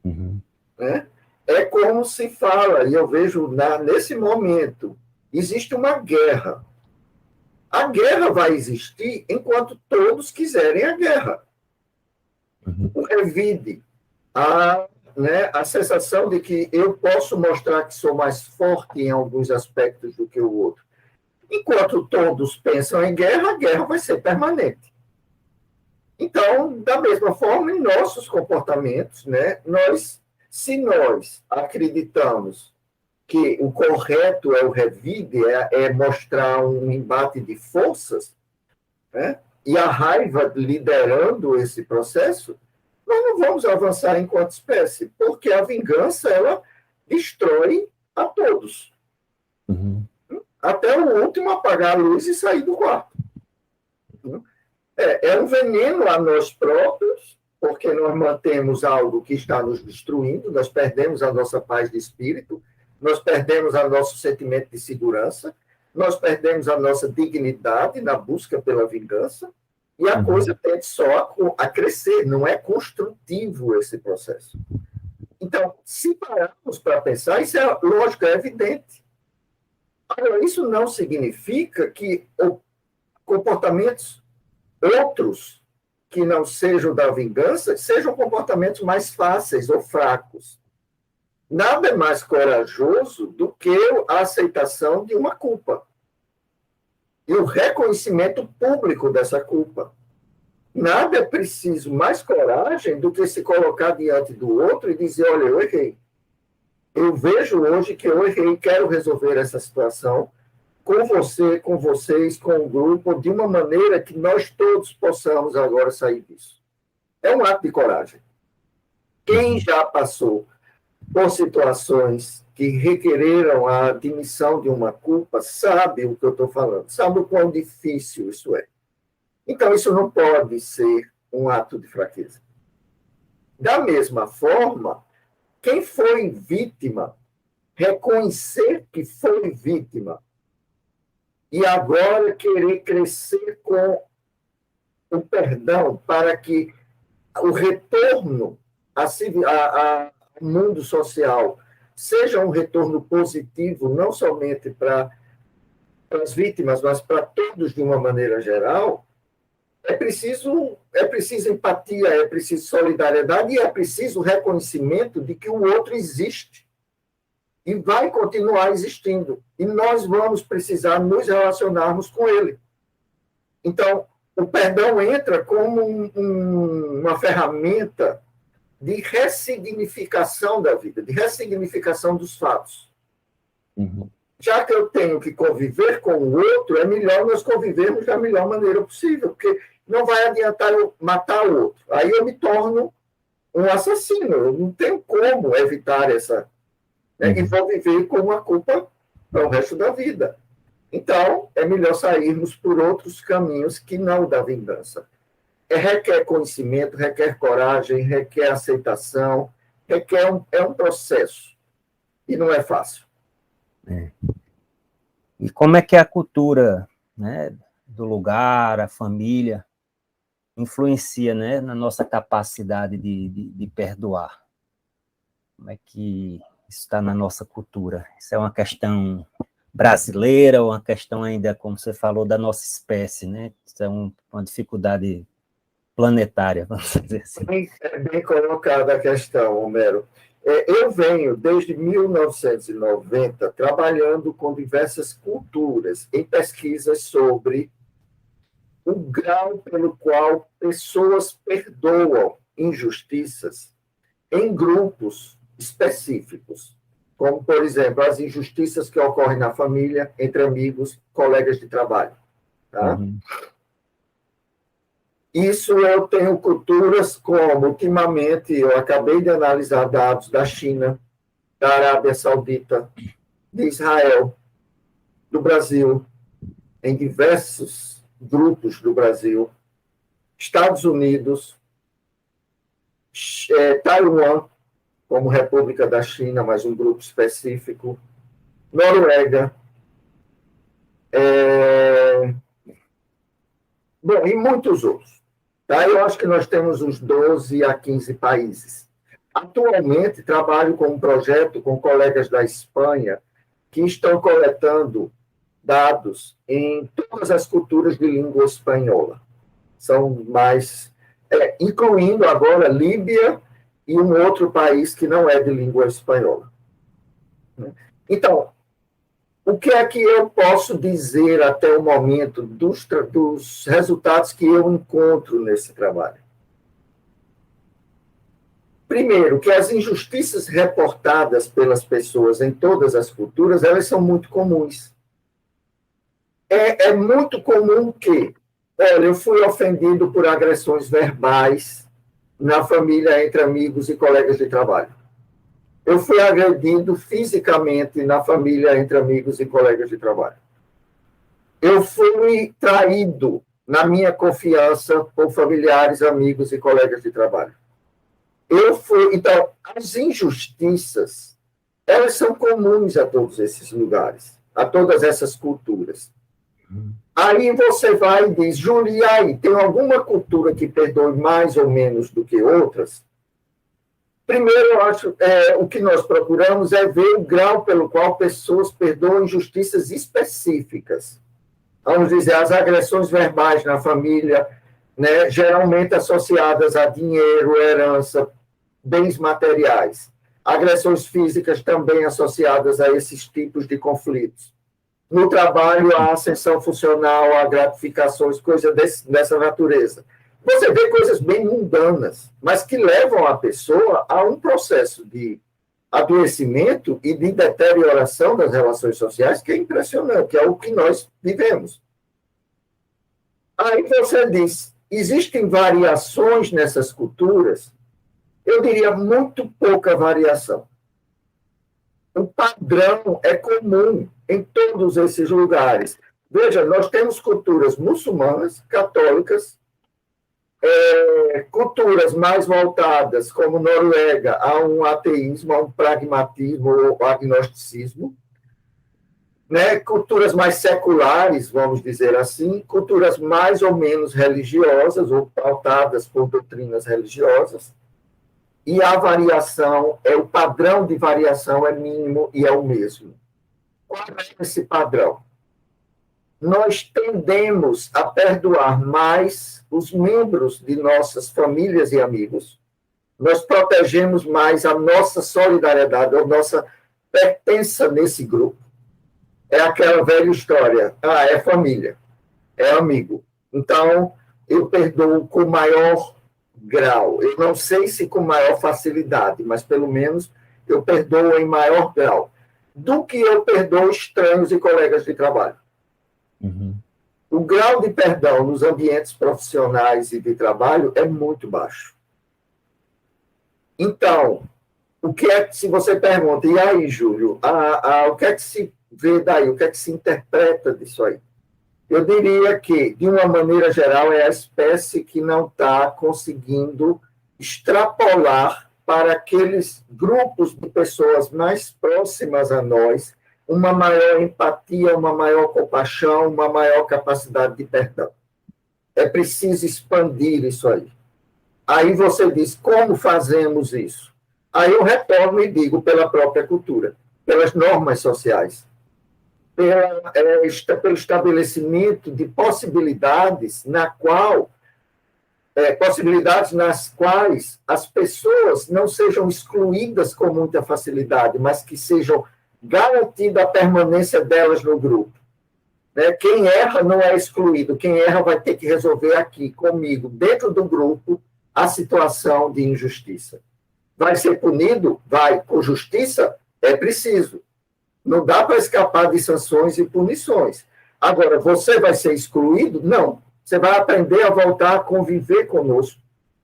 Né? É como se fala, e eu vejo nesse momento, existe uma guerra. A guerra vai existir enquanto todos quiserem a guerra. O revide, a sensação de que eu posso mostrar que sou mais forte em alguns aspectos do que o outro. Enquanto todos pensam em guerra, a guerra vai ser permanente. Então, da mesma forma, em nossos comportamentos, né, se nós acreditamos que o correto é o revide, é mostrar um embate de forças, né? E a raiva liderando esse processo, nós não vamos avançar enquanto espécie, porque a vingança, ela destrói a todos. Uhum. Até o último apagar a luz e sair do quarto. É um veneno a nós próprios, porque nós mantemos algo que está nos destruindo, nós perdemos a nossa paz de espírito, nós perdemos o nosso sentimento de segurança, nós perdemos a nossa dignidade na busca pela vingança, e a coisa tende só a crescer, não é construtivo esse processo. Então, se pararmos para pensar, isso é lógico, é evidente. Agora, isso não significa que comportamentos outros que não sejam da vingança sejam comportamentos mais fáceis ou fracos. Nada é mais corajoso do que a aceitação de uma culpa e o reconhecimento público dessa culpa. Nada é preciso mais coragem do que se colocar diante do outro e dizer, olha, eu errei. Eu vejo hoje que eu errei, quero resolver essa situação com você, com vocês, com o grupo, de uma maneira que nós todos possamos agora sair disso. É um ato de coragem. Quem já passou por situações que requereram a admissão de uma culpa sabe o que eu estou falando, sabe o quão difícil isso é. Então, isso não pode ser um ato de fraqueza. Da mesma forma, quem foi vítima, reconhecer que foi vítima, e agora querer crescer com o perdão para que o retorno ao mundo social seja um retorno positivo, não somente para as vítimas, mas para todos de uma maneira geral, é preciso empatia, é preciso solidariedade e é preciso reconhecimento de que o outro existe e vai continuar existindo. E nós vamos precisar nos relacionarmos com ele. Então, o perdão entra como uma ferramenta de ressignificação da vida, de ressignificação dos fatos. Uhum. Já que eu tenho que conviver com o outro, é melhor nós convivermos da melhor maneira possível, porque não vai adiantar eu matar o outro. Aí eu me torno um assassino, eu não tenho como evitar essa... E vou viver com uma culpa para o resto da vida. Então, é melhor sairmos por outros caminhos que não o da vingança. Requer conhecimento, requer coragem, requer aceitação, é um processo. E não é fácil. E como é que a cultura, né, do lugar, a família, influencia, né, na nossa capacidade de perdoar? Como é que isso está na nossa cultura? Isso é uma questão brasileira ou uma questão ainda, como você falou, da nossa espécie, né? Isso é uma dificuldade planetária, vamos dizer assim. É bem colocada a questão, Homero. Eu venho, desde 1990, trabalhando com diversas culturas em pesquisas sobre o grau pelo qual pessoas perdoam injustiças em grupos específicos, como, por exemplo, as injustiças que ocorrem na família, entre amigos, colegas de trabalho. Tá? Uhum. Isso eu tenho culturas como, ultimamente, eu acabei de analisar dados da China, da Arábia Saudita, de Israel, do Brasil, em diversos grupos do Brasil, Estados Unidos, Taiwan, como República da China, mas um grupo específico, Noruega, bom, e muitos outros. Tá? Eu acho que nós temos uns 12 a 15 países. Atualmente, trabalho com um projeto com colegas da Espanha que estão coletando dados em todas as culturas de língua espanhola. São mais... incluindo agora Líbia e um outro país que não é de língua espanhola. Então, o que é que eu posso dizer até o momento dos resultados que eu encontro nesse trabalho? Primeiro, que as injustiças reportadas pelas pessoas em todas as culturas, elas são muito comuns. É muito comum que, olha, eu fui ofendido por agressões verbais na família, entre amigos e colegas de trabalho. Eu fui agredido fisicamente na família, entre amigos e colegas de trabalho. Eu fui traído na minha confiança por familiares, amigos e colegas de trabalho. Então, as injustiças, elas são comuns a todos esses lugares, a todas essas culturas. Aí você vai e diz, Júlio, e aí, tem alguma cultura que perdoe mais ou menos do que outras? Primeiro, eu acho, o que nós procuramos é ver o grau pelo qual pessoas perdoam injustiças específicas. Vamos dizer, as agressões verbais na família, né, geralmente associadas a dinheiro, herança, bens materiais. Agressões físicas também associadas a esses tipos de conflitos. No trabalho, a ascensão funcional, a gratificações, coisas dessa natureza. Você vê coisas bem mundanas, mas que levam a pessoa a um processo de adoecimento e de deterioração das relações sociais que é impressionante, que é o que nós vivemos. Aí você diz, existem variações nessas culturas? Eu diria muito pouca variação. O padrão é comum em todos esses lugares. Veja, nós temos culturas muçulmanas, católicas, culturas mais voltadas, como Noruega, a um ateísmo, a um pragmatismo ou agnosticismo, né? Culturas mais seculares, vamos dizer assim, culturas mais ou menos religiosas ou pautadas por doutrinas religiosas, e a variação, o padrão de variação é mínimo e é o mesmo. Qual é esse padrão? Nós tendemos a perdoar mais os membros de nossas famílias e amigos, nós protegemos mais a nossa solidariedade, a nossa pertença nesse grupo. É aquela velha história, é família, é amigo. Então, eu perdoo com maior grau. Eu não sei se com maior facilidade, mas pelo menos eu perdoo em maior grau do que eu perdoo estranhos e colegas de trabalho. Uhum. O grau de perdão nos ambientes profissionais e de trabalho é muito baixo. Então, o que é que, se você pergunta, e aí, Júlio, o que é que se vê daí, o que é que se interpreta disso aí? Eu diria que, de uma maneira geral, é a espécie que não está conseguindo extrapolar para aqueles grupos de pessoas mais próximas a nós uma maior empatia, uma maior compaixão, uma maior capacidade de perdão. É preciso expandir isso aí. Aí você diz, como fazemos isso? Aí eu retorno e digo, pela própria cultura, pelas normas sociais, pelo estabelecimento de possibilidades possibilidades nas quais as pessoas não sejam excluídas com muita facilidade, mas que sejam garantida a permanência delas no grupo. Né? Quem erra não é excluído, quem erra vai ter que resolver aqui, comigo, dentro do grupo, a situação de injustiça. Vai ser punido? Vai. Com justiça? É preciso. Não dá para escapar de sanções e punições. Agora, você vai ser excluído? Não. Você vai aprender a voltar a conviver conosco,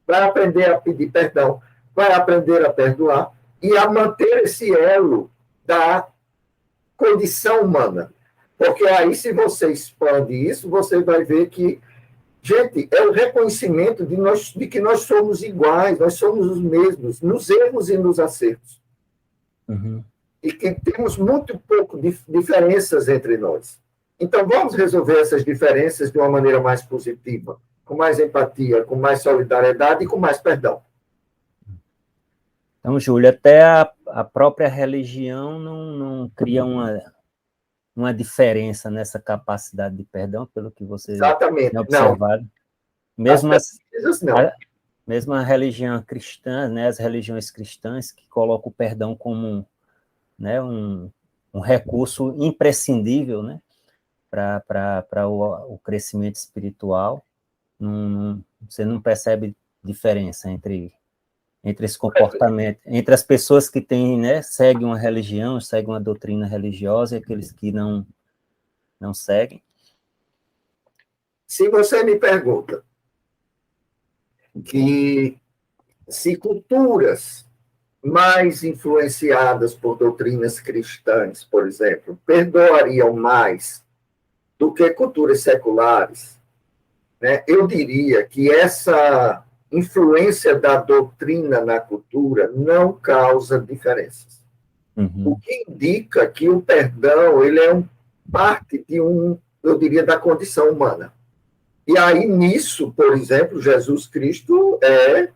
vai aprender a pedir perdão, vai aprender a perdoar e a manter esse elo da condição humana. Porque aí, se você expande isso, você vai ver que, gente, é o reconhecimento de que nós somos iguais, nós somos os mesmos, nos erros e nos acertos. Uhum. E que temos muito pouco de diferenças entre nós. Então, vamos resolver essas diferenças de uma maneira mais positiva, com mais empatia, com mais solidariedade e com mais perdão. Então, Júlio, até a própria religião não cria uma diferença nessa capacidade de perdão, pelo que você tem observado. Mesmo a religião cristã, né, as religiões cristãs que colocam o perdão como um recurso imprescindível, né, para o crescimento espiritual, você não percebe diferença entre entre esse comportamento, entre as pessoas que têm, né, seguem uma religião, seguem uma doutrina religiosa, e aqueles que não seguem? Se você me pergunta que se culturas mais influenciadas por doutrinas cristãs, por exemplo, perdoariam mais do que culturas seculares, né? Eu diria que essa influência da doutrina na cultura não causa diferenças. O que indica que o perdão ele é parte de eu diria, da condição humana. E aí, nisso, por exemplo, Jesus Cristo é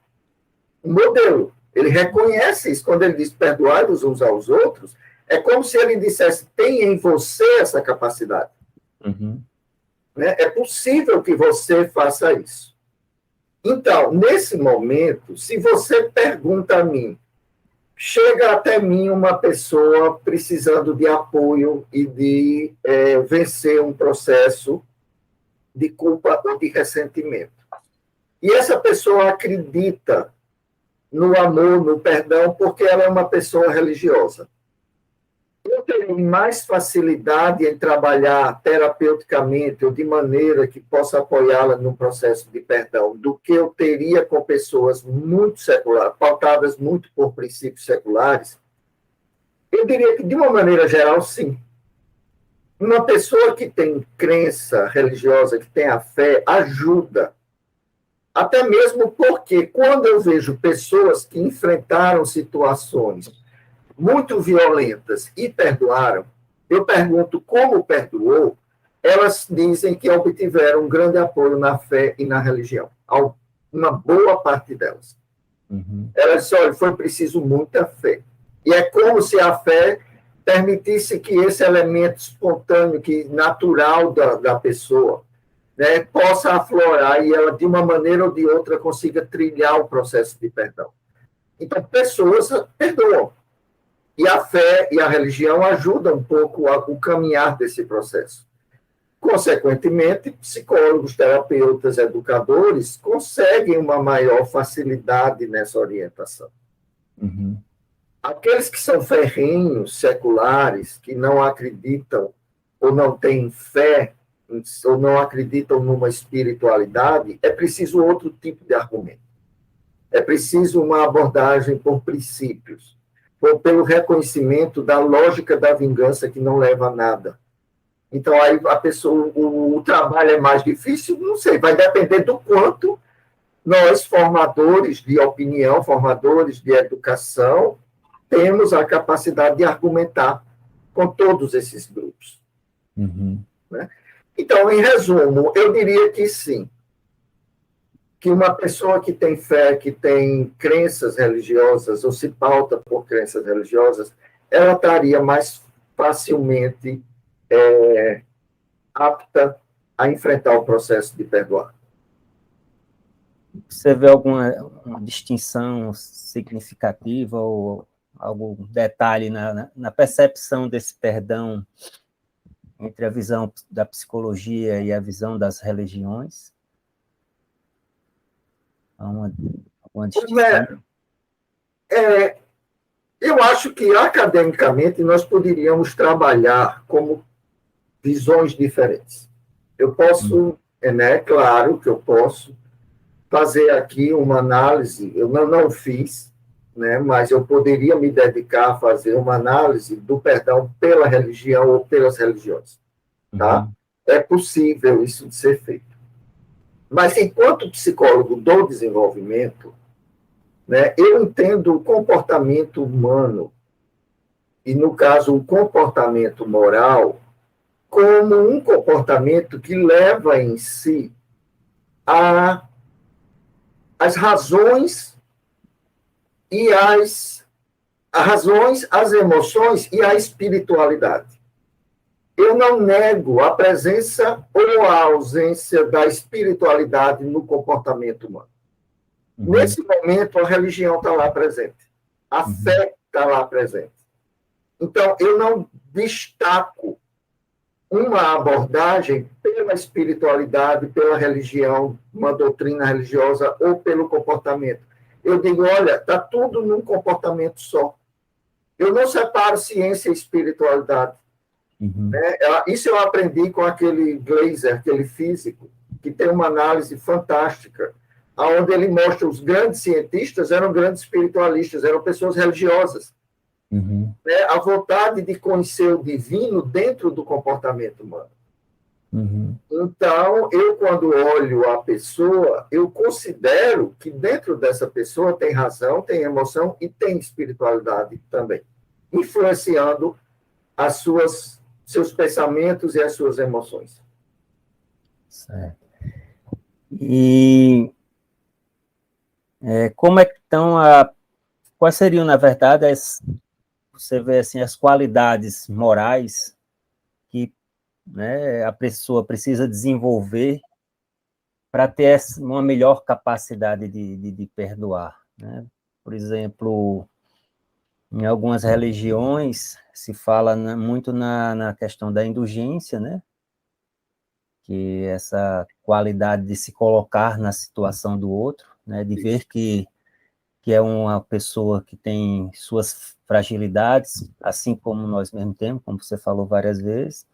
um modelo. Ele reconhece isso. Quando ele diz perdoai-vos uns aos outros, é como se ele dissesse, tem em você essa capacidade. Né? É possível que você faça isso. Então, nesse momento, se você pergunta a mim, chega até mim uma pessoa precisando de apoio e de vencer um processo de culpa ou de ressentimento. E essa pessoa acredita no amor, no perdão, porque ela é uma pessoa religiosa. Eu tenho mais facilidade em trabalhar terapeuticamente ou de maneira que possa apoiá-la no processo de perdão do que eu teria com pessoas muito seculares, pautadas muito por princípios seculares. Eu diria que, de uma maneira geral, sim. Uma pessoa que tem crença religiosa, que tem a fé, ajuda. Até mesmo porque, quando eu vejo pessoas que enfrentaram situações muito violentas e perdoaram, eu pergunto como perdoou, elas dizem que obtiveram um grande apoio na fé e na religião. Uma boa parte delas. Elas dizem, olha, foi preciso muita fé. E é como se a fé permitisse que esse elemento espontâneo, natural da pessoa, né, possa aflorar e ela, de uma maneira ou de outra, consiga trilhar o processo de perdão. Então, pessoas perdoam. E a fé e a religião ajudam um pouco o caminhar desse processo. Consequentemente, psicólogos, terapeutas, educadores conseguem uma maior facilidade nessa orientação. Aqueles que são ferrenhos, seculares, que não acreditam ou não têm fé, ou não acreditam numa espiritualidade, é preciso outro tipo de argumento. É preciso uma abordagem por princípios, pelo reconhecimento da lógica da vingança que não leva a nada. Então, aí a pessoa, o trabalho é mais difícil? Não sei, vai depender do quanto nós, formadores de opinião, formadores de educação, temos a capacidade de argumentar com todos esses grupos. Né? Então, em resumo, eu diria que sim, que uma pessoa que tem fé, que tem crenças religiosas, ou se pauta por crenças religiosas, ela estaria mais facilmente apta a enfrentar o processo de perdoar. Você vê alguma uma distinção significativa ou algum detalhe na percepção desse perdão entre a visão da psicologia e a visão das religiões? Alguma distinção? Eu acho que, academicamente, nós poderíamos trabalhar como visões diferentes. Eu posso, claro que eu posso fazer aqui uma análise, eu não fiz, né, mas eu poderia me dedicar a fazer uma análise do perdão pela religião ou pelas religiões. Tá? É possível isso de ser feito. Mas, enquanto psicólogo do desenvolvimento, né, eu entendo o comportamento humano, e, no caso, o comportamento moral, como um comportamento que leva em si as razões e as emoções e a espiritualidade. Eu não nego a presença ou a ausência da espiritualidade no comportamento humano. Nesse momento, a religião está lá presente. A fé está lá presente. Então, eu não destaco uma abordagem pela espiritualidade, pela religião, uma doutrina religiosa ou pelo comportamento. eu digo, olha, está tudo num comportamento só. Eu não separo ciência e espiritualidade. Né? Isso eu aprendi com aquele Glaser, aquele físico, que tem uma análise fantástica, onde ele mostra os grandes cientistas eram grandes espiritualistas, eram pessoas religiosas. Né? A vontade de conhecer o divino dentro do comportamento humano. Então, eu, quando olho a pessoa, eu considero que dentro dessa pessoa tem razão, tem emoção e tem espiritualidade também, influenciando seus pensamentos e as suas emoções. Certo. E como é que estão quais seriam, na verdade, você vê assim, as qualidades morais que, né, a pessoa precisa desenvolver para ter uma melhor capacidade de perdoar, né? Por exemplo, em algumas religiões se fala muito na questão da indulgência, né? Que essa qualidade de se colocar na situação do outro, né? De ver que é uma pessoa que tem suas fragilidades, assim como nós mesmo temos, como você falou várias vezes,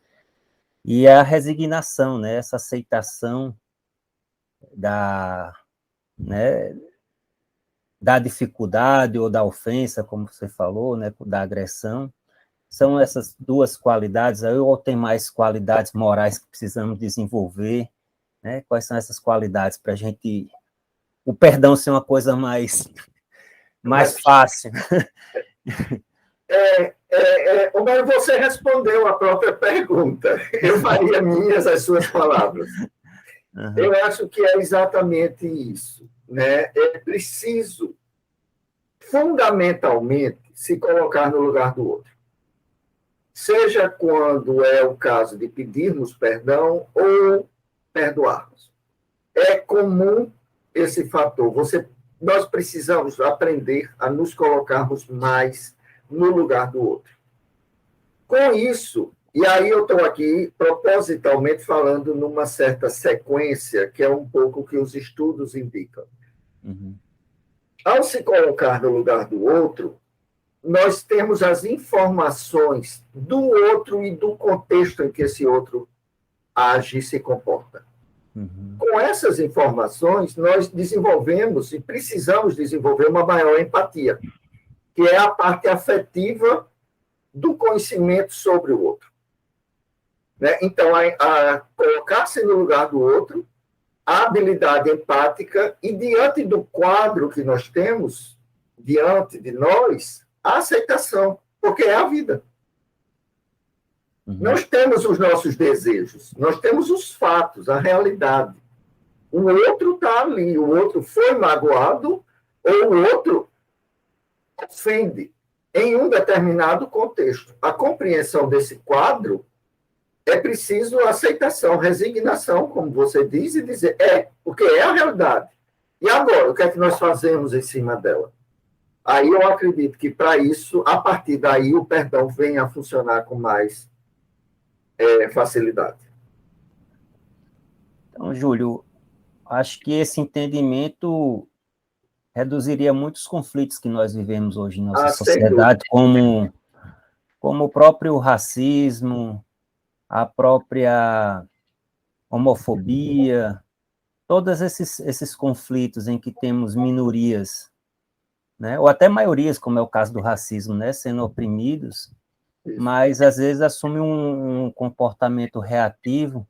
e a resignação, né? Essa aceitação né, da dificuldade ou da ofensa, como você falou, né, da agressão. São essas duas qualidades, ou tem mais qualidades morais que precisamos desenvolver, né? Quais são essas qualidades para a gente, o perdão ser uma coisa mais fácil? Mas você respondeu a própria pergunta. Eu faria minhas as suas palavras. Eu acho que é exatamente isso. Né? É preciso, fundamentalmente, se colocar no lugar do outro. Seja quando é o caso de pedirmos perdão ou perdoarmos. É comum esse fator. Nós precisamos aprender a nos colocarmos mais no lugar do outro. Com isso, e aí eu estou aqui propositalmente falando numa certa sequência, que é um pouco o que os estudos indicam. Ao se colocar no lugar do outro, nós temos as informações do outro e do contexto em que esse outro age e se comporta. Com essas informações, nós desenvolvemos e precisamos desenvolver uma maior empatia, que é a parte afetiva do conhecimento sobre o outro. Né? Então, a colocar-se no lugar do outro, a habilidade empática e, diante do quadro que nós temos, diante de nós, a aceitação, porque é a vida. Nós temos os nossos desejos, nós temos os fatos, a realidade. O outro está ali, o outro foi magoado, ou o outro ofende em um determinado contexto. A compreensão desse quadro é preciso aceitação, resignação, como você diz, e dizer, porque é a realidade. E agora, o que é que nós fazemos em cima dela? Aí eu acredito que, para isso, a partir daí, o perdão vem a funcionar com mais facilidade. Então, Júlio, acho que esse entendimento reduziria muitos conflitos que nós vivemos hoje em nossa sociedade, como o próprio racismo, a própria homofobia, todos esses conflitos em que temos minorias, né, ou até maiorias, como é o caso do racismo, né, sendo oprimidos, mas às vezes assume um comportamento reativo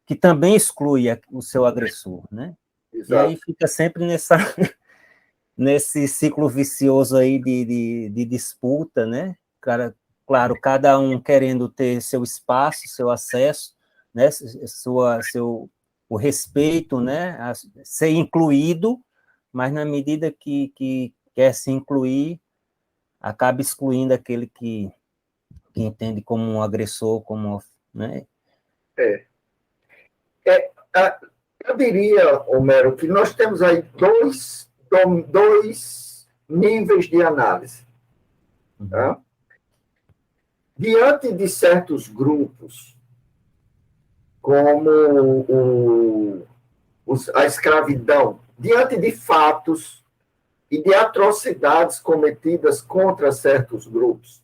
que também exclui o seu agressor, né? Exato. E aí fica sempre nesse ciclo vicioso aí de disputa, né? Claro, cada um querendo ter seu espaço, seu acesso, né? O respeito, né? Ser incluído, mas na medida que quer se incluir, acaba excluindo aquele que entende como um agressor, né? Eu diria, Homero, que nós temos aí dois níveis de análise. Tá? Diante de certos grupos, como a escravidão, diante de fatos e de atrocidades cometidas contra certos grupos,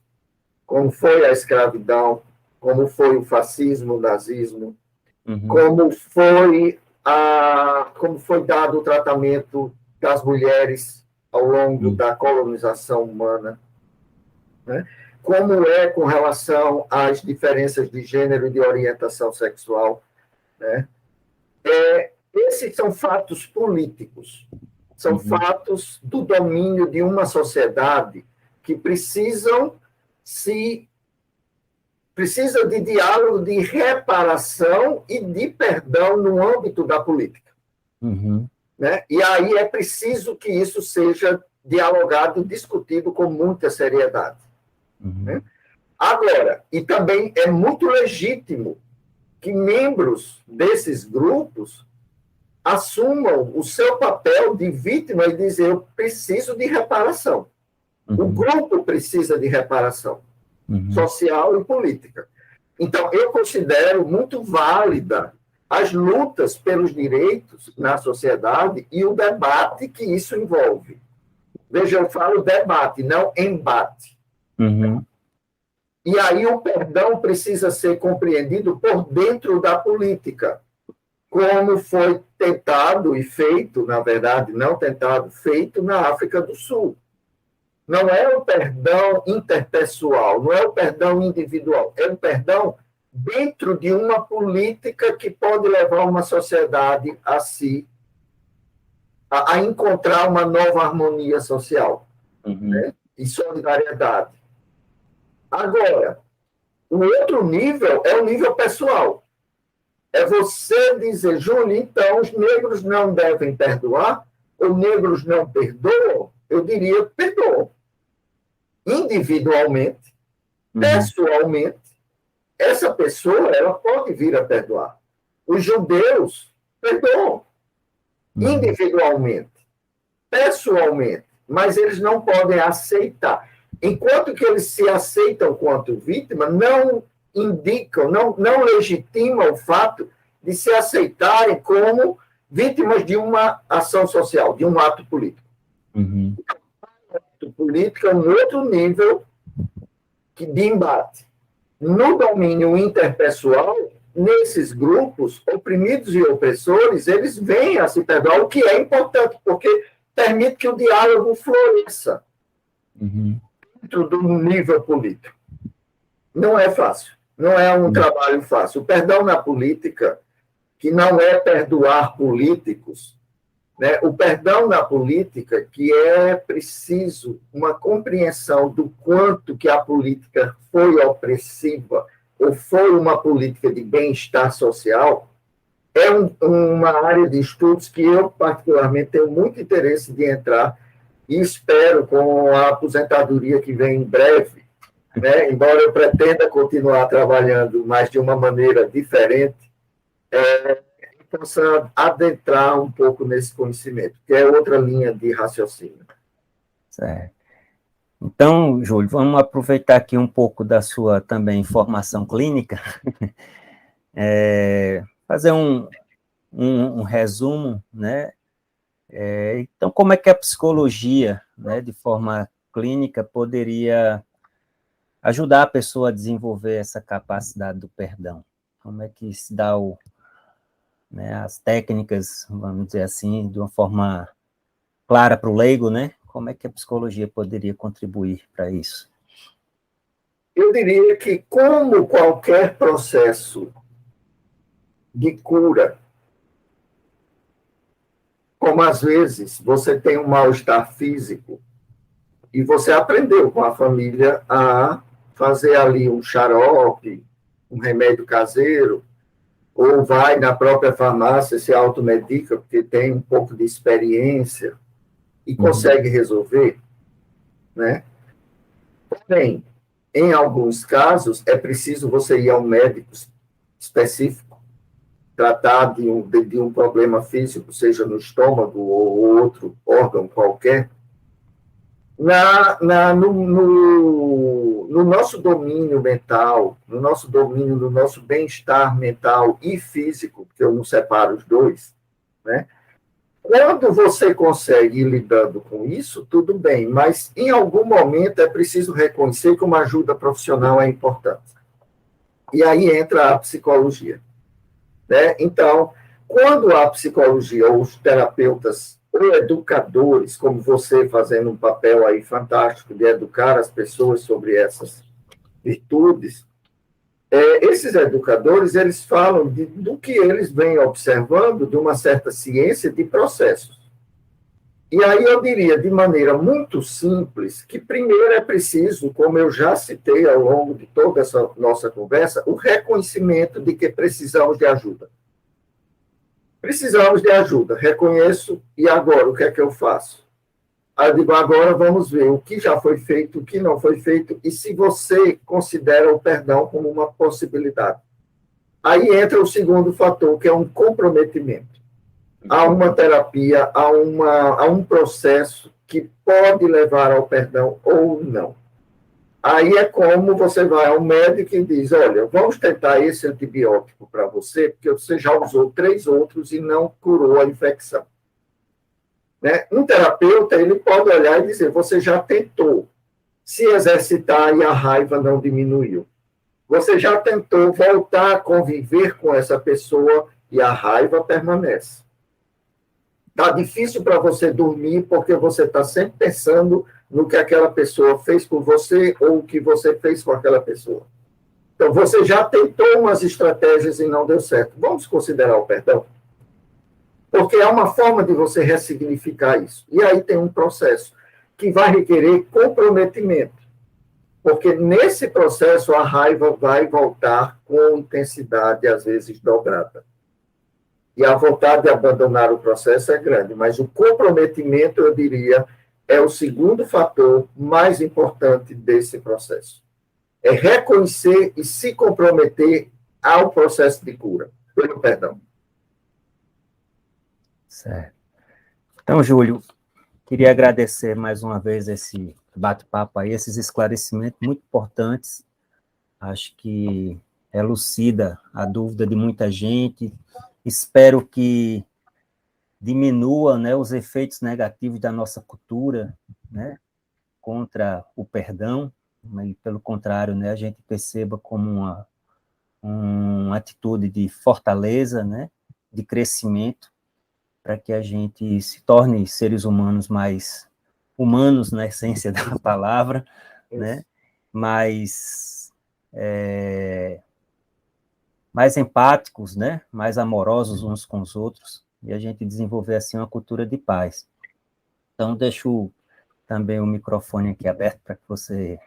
como foi a escravidão, como foi o fascismo, o nazismo, como foi dado o tratamento das mulheres ao longo da colonização humana, né? Como é com relação às diferenças de gênero e de orientação sexual, né? Esses são fatos políticos, são fatos do domínio de uma sociedade que precisa de diálogo, de reparação e de perdão no âmbito da política. Né? E aí é preciso que isso seja dialogado, discutido com muita seriedade. Né? Agora, e também é muito legítimo que membros desses grupos assumam o seu papel de vítima e dizer: eu preciso de reparação. O grupo precisa de reparação social e política. Então, eu considero muito válida as lutas pelos direitos na sociedade e o debate que isso envolve. Veja, eu falo debate, não embate. E aí o perdão precisa ser compreendido por dentro da política, como foi tentado e feito, na verdade, não tentado, feito na África do Sul. Não é o perdão interpessoal, não é o perdão individual, é o perdão dentro de uma política que pode levar uma sociedade a encontrar uma nova harmonia social, né? E solidariedade. Agora, o outro nível é o nível pessoal. É você dizer: Júlio, então os negros não devem perdoar, os negros não perdoam? Eu diria: perdoam. Individualmente, pessoalmente, essa pessoa ela pode vir a perdoar. Os judeus perdoam individualmente, pessoalmente, mas eles não podem aceitar. Enquanto que eles se aceitam quanto vítima, não indicam, não legitimam o fato de se aceitarem como vítimas de uma ação social, de um ato político. O ato político é um outro nível de embate. No domínio interpessoal, nesses grupos, oprimidos e opressores, eles vêm a se perdoar, o que é importante, porque permite que o diálogo floresça dentro do nível político. Não é fácil, não é um trabalho fácil. O perdão na política, que não é perdoar políticos, né? O perdão na política, que é preciso uma compreensão do quanto que a política foi opressiva ou foi uma política de bem-estar social, é uma área de estudos que eu, particularmente, tenho muito interesse de entrar e espero, com a aposentadoria que vem em breve, né, embora eu pretenda continuar trabalhando, mas de uma maneira diferente, possa adentrar um pouco nesse conhecimento, que é outra linha de raciocínio. Certo. Então, Júlio, vamos aproveitar aqui um pouco da sua também formação clínica, fazer um resumo, né? Então, como é que a psicologia, né, de forma clínica, poderia ajudar a pessoa a desenvolver essa capacidade do perdão? Como é que se dá as técnicas, vamos dizer assim, de uma forma clara para o leigo, né? Como é que a psicologia poderia contribuir para isso? Eu diria que, como qualquer processo de cura, como às vezes você tem um mal-estar físico e você aprendeu com a família a fazer ali um xarope, um remédio caseiro, ou vai na própria farmácia, se automedica, porque tem um pouco de experiência e consegue resolver, né? Porém, em alguns casos, é preciso você ir a um médico específico, tratar de um problema físico, seja no estômago ou outro órgão qualquer. No nosso domínio mental, no nosso bem-estar mental e físico, porque eu não separo os dois, né? Quando você consegue ir lidando com isso, tudo bem, mas em algum momento é preciso reconhecer que uma ajuda profissional é importante. E aí entra a psicologia, né? Então, quando a psicologia, ou os terapeutas, ou educadores, como você fazendo um papel aí fantástico de educar as pessoas sobre essas virtudes, esses educadores, eles falam do que eles vêm observando de uma certa ciência de processos. E aí eu diria, de maneira muito simples, que primeiro é preciso, como eu já citei ao longo de toda essa nossa conversa, o reconhecimento de que precisamos de ajuda. Precisamos de ajuda, reconheço, e agora o que é que eu faço? Aí eu digo, agora vamos ver o que já foi feito, o que não foi feito, e se você considera o perdão como uma possibilidade. Aí entra o segundo fator, que é um comprometimento. Há uma terapia, há um processo que pode levar ao perdão ou não. Aí é como você vai ao médico e diz, olha, vamos tentar esse antibiótico para você, porque você já usou 3 outros e não curou a infecção. Né? Um terapeuta, ele pode olhar e dizer, você já tentou se exercitar e a raiva não diminuiu. Você já tentou voltar a conviver com essa pessoa e a raiva permanece. Está difícil para você dormir porque você está sempre pensando no que aquela pessoa fez com você ou o que você fez com aquela pessoa. Então, você já tentou umas estratégias e não deu certo. Vamos considerar o perdão? Porque é uma forma de você ressignificar isso. E aí tem um processo que vai requerer comprometimento. Porque nesse processo a raiva vai voltar com intensidade, às vezes dobrada. E a vontade de abandonar o processo é grande, mas o comprometimento, eu diria, é o segundo fator mais importante desse processo. É reconhecer e se comprometer ao processo de cura, pelo perdão. Certo. Então, Júlio, queria agradecer mais uma vez esse bate-papo aí, esses esclarecimentos muito importantes. Acho que elucida a dúvida de muita gente. Espero que diminua, né, os efeitos negativos da nossa cultura, né, contra o perdão, e, pelo contrário, né, a gente perceba como uma atitude de fortaleza, né, de crescimento, para que a gente se torne seres humanos mais humanos na essência da palavra, né, mais empáticos, né, mais amorosos uns com os outros, e a gente desenvolver assim uma cultura de paz. Então, deixo também o microfone aqui aberto para que você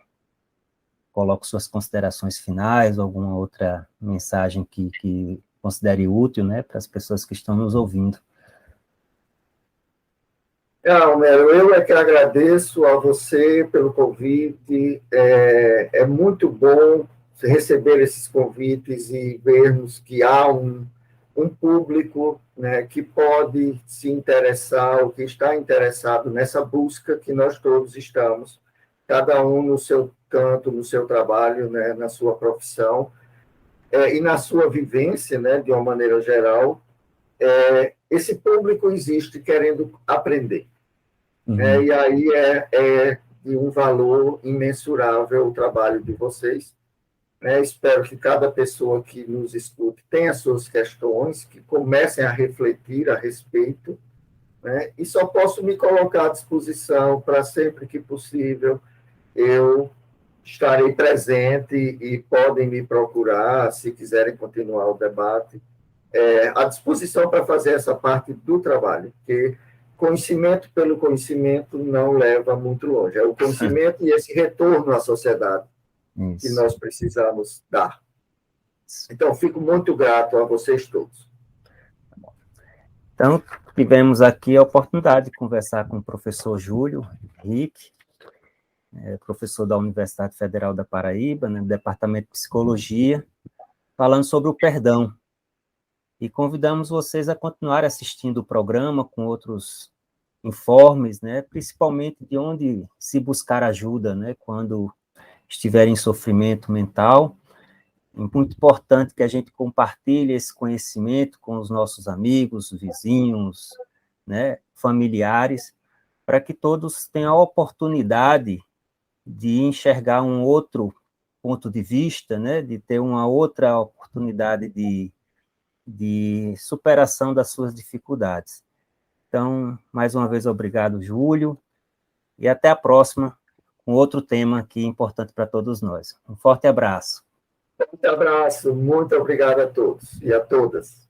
coloque suas considerações finais, alguma outra mensagem que considere útil, né, para as pessoas que estão nos ouvindo. Homero, eu é que agradeço a você pelo convite. É muito bom receber esses convites e vermos que há um público, né, que pode se interessar, ou que está interessado nessa busca que nós todos estamos, cada um no seu canto, no seu trabalho, né, na sua profissão, e na sua vivência, né, de uma maneira geral. Esse público existe querendo aprender. Uhum. E aí é de um valor imensurável o trabalho de vocês. Espero que cada pessoa que nos escute tenha suas questões, que comecem a refletir a respeito, né? E só posso me colocar à disposição para sempre que possível. Eu estarei presente e podem me procurar se quiserem continuar o debate. À disposição para fazer essa parte do trabalho, porque conhecimento pelo conhecimento não leva muito longe. É o conhecimento e esse retorno à sociedade que nós precisamos dar. Então, fico muito grato a vocês todos. Então, tivemos aqui a oportunidade de conversar com o professor Júlio Henrique, professor da Universidade Federal da Paraíba, né, no Departamento de Psicologia, falando sobre o perdão. E convidamos vocês a continuar assistindo o programa com outros informes, né, principalmente de onde se buscar ajuda, né, quando estiver em sofrimento mental. É muito importante que a gente compartilhe esse conhecimento com os nossos amigos, vizinhos, né, familiares, para que todos tenham a oportunidade de enxergar um outro ponto de vista, né, de ter uma outra oportunidade de superação das suas dificuldades. Então, mais uma vez, obrigado, Júlio, e até a próxima, com outro tema aqui importante para todos nós. Um forte abraço. Um abraço, muito obrigado a todos e a todas.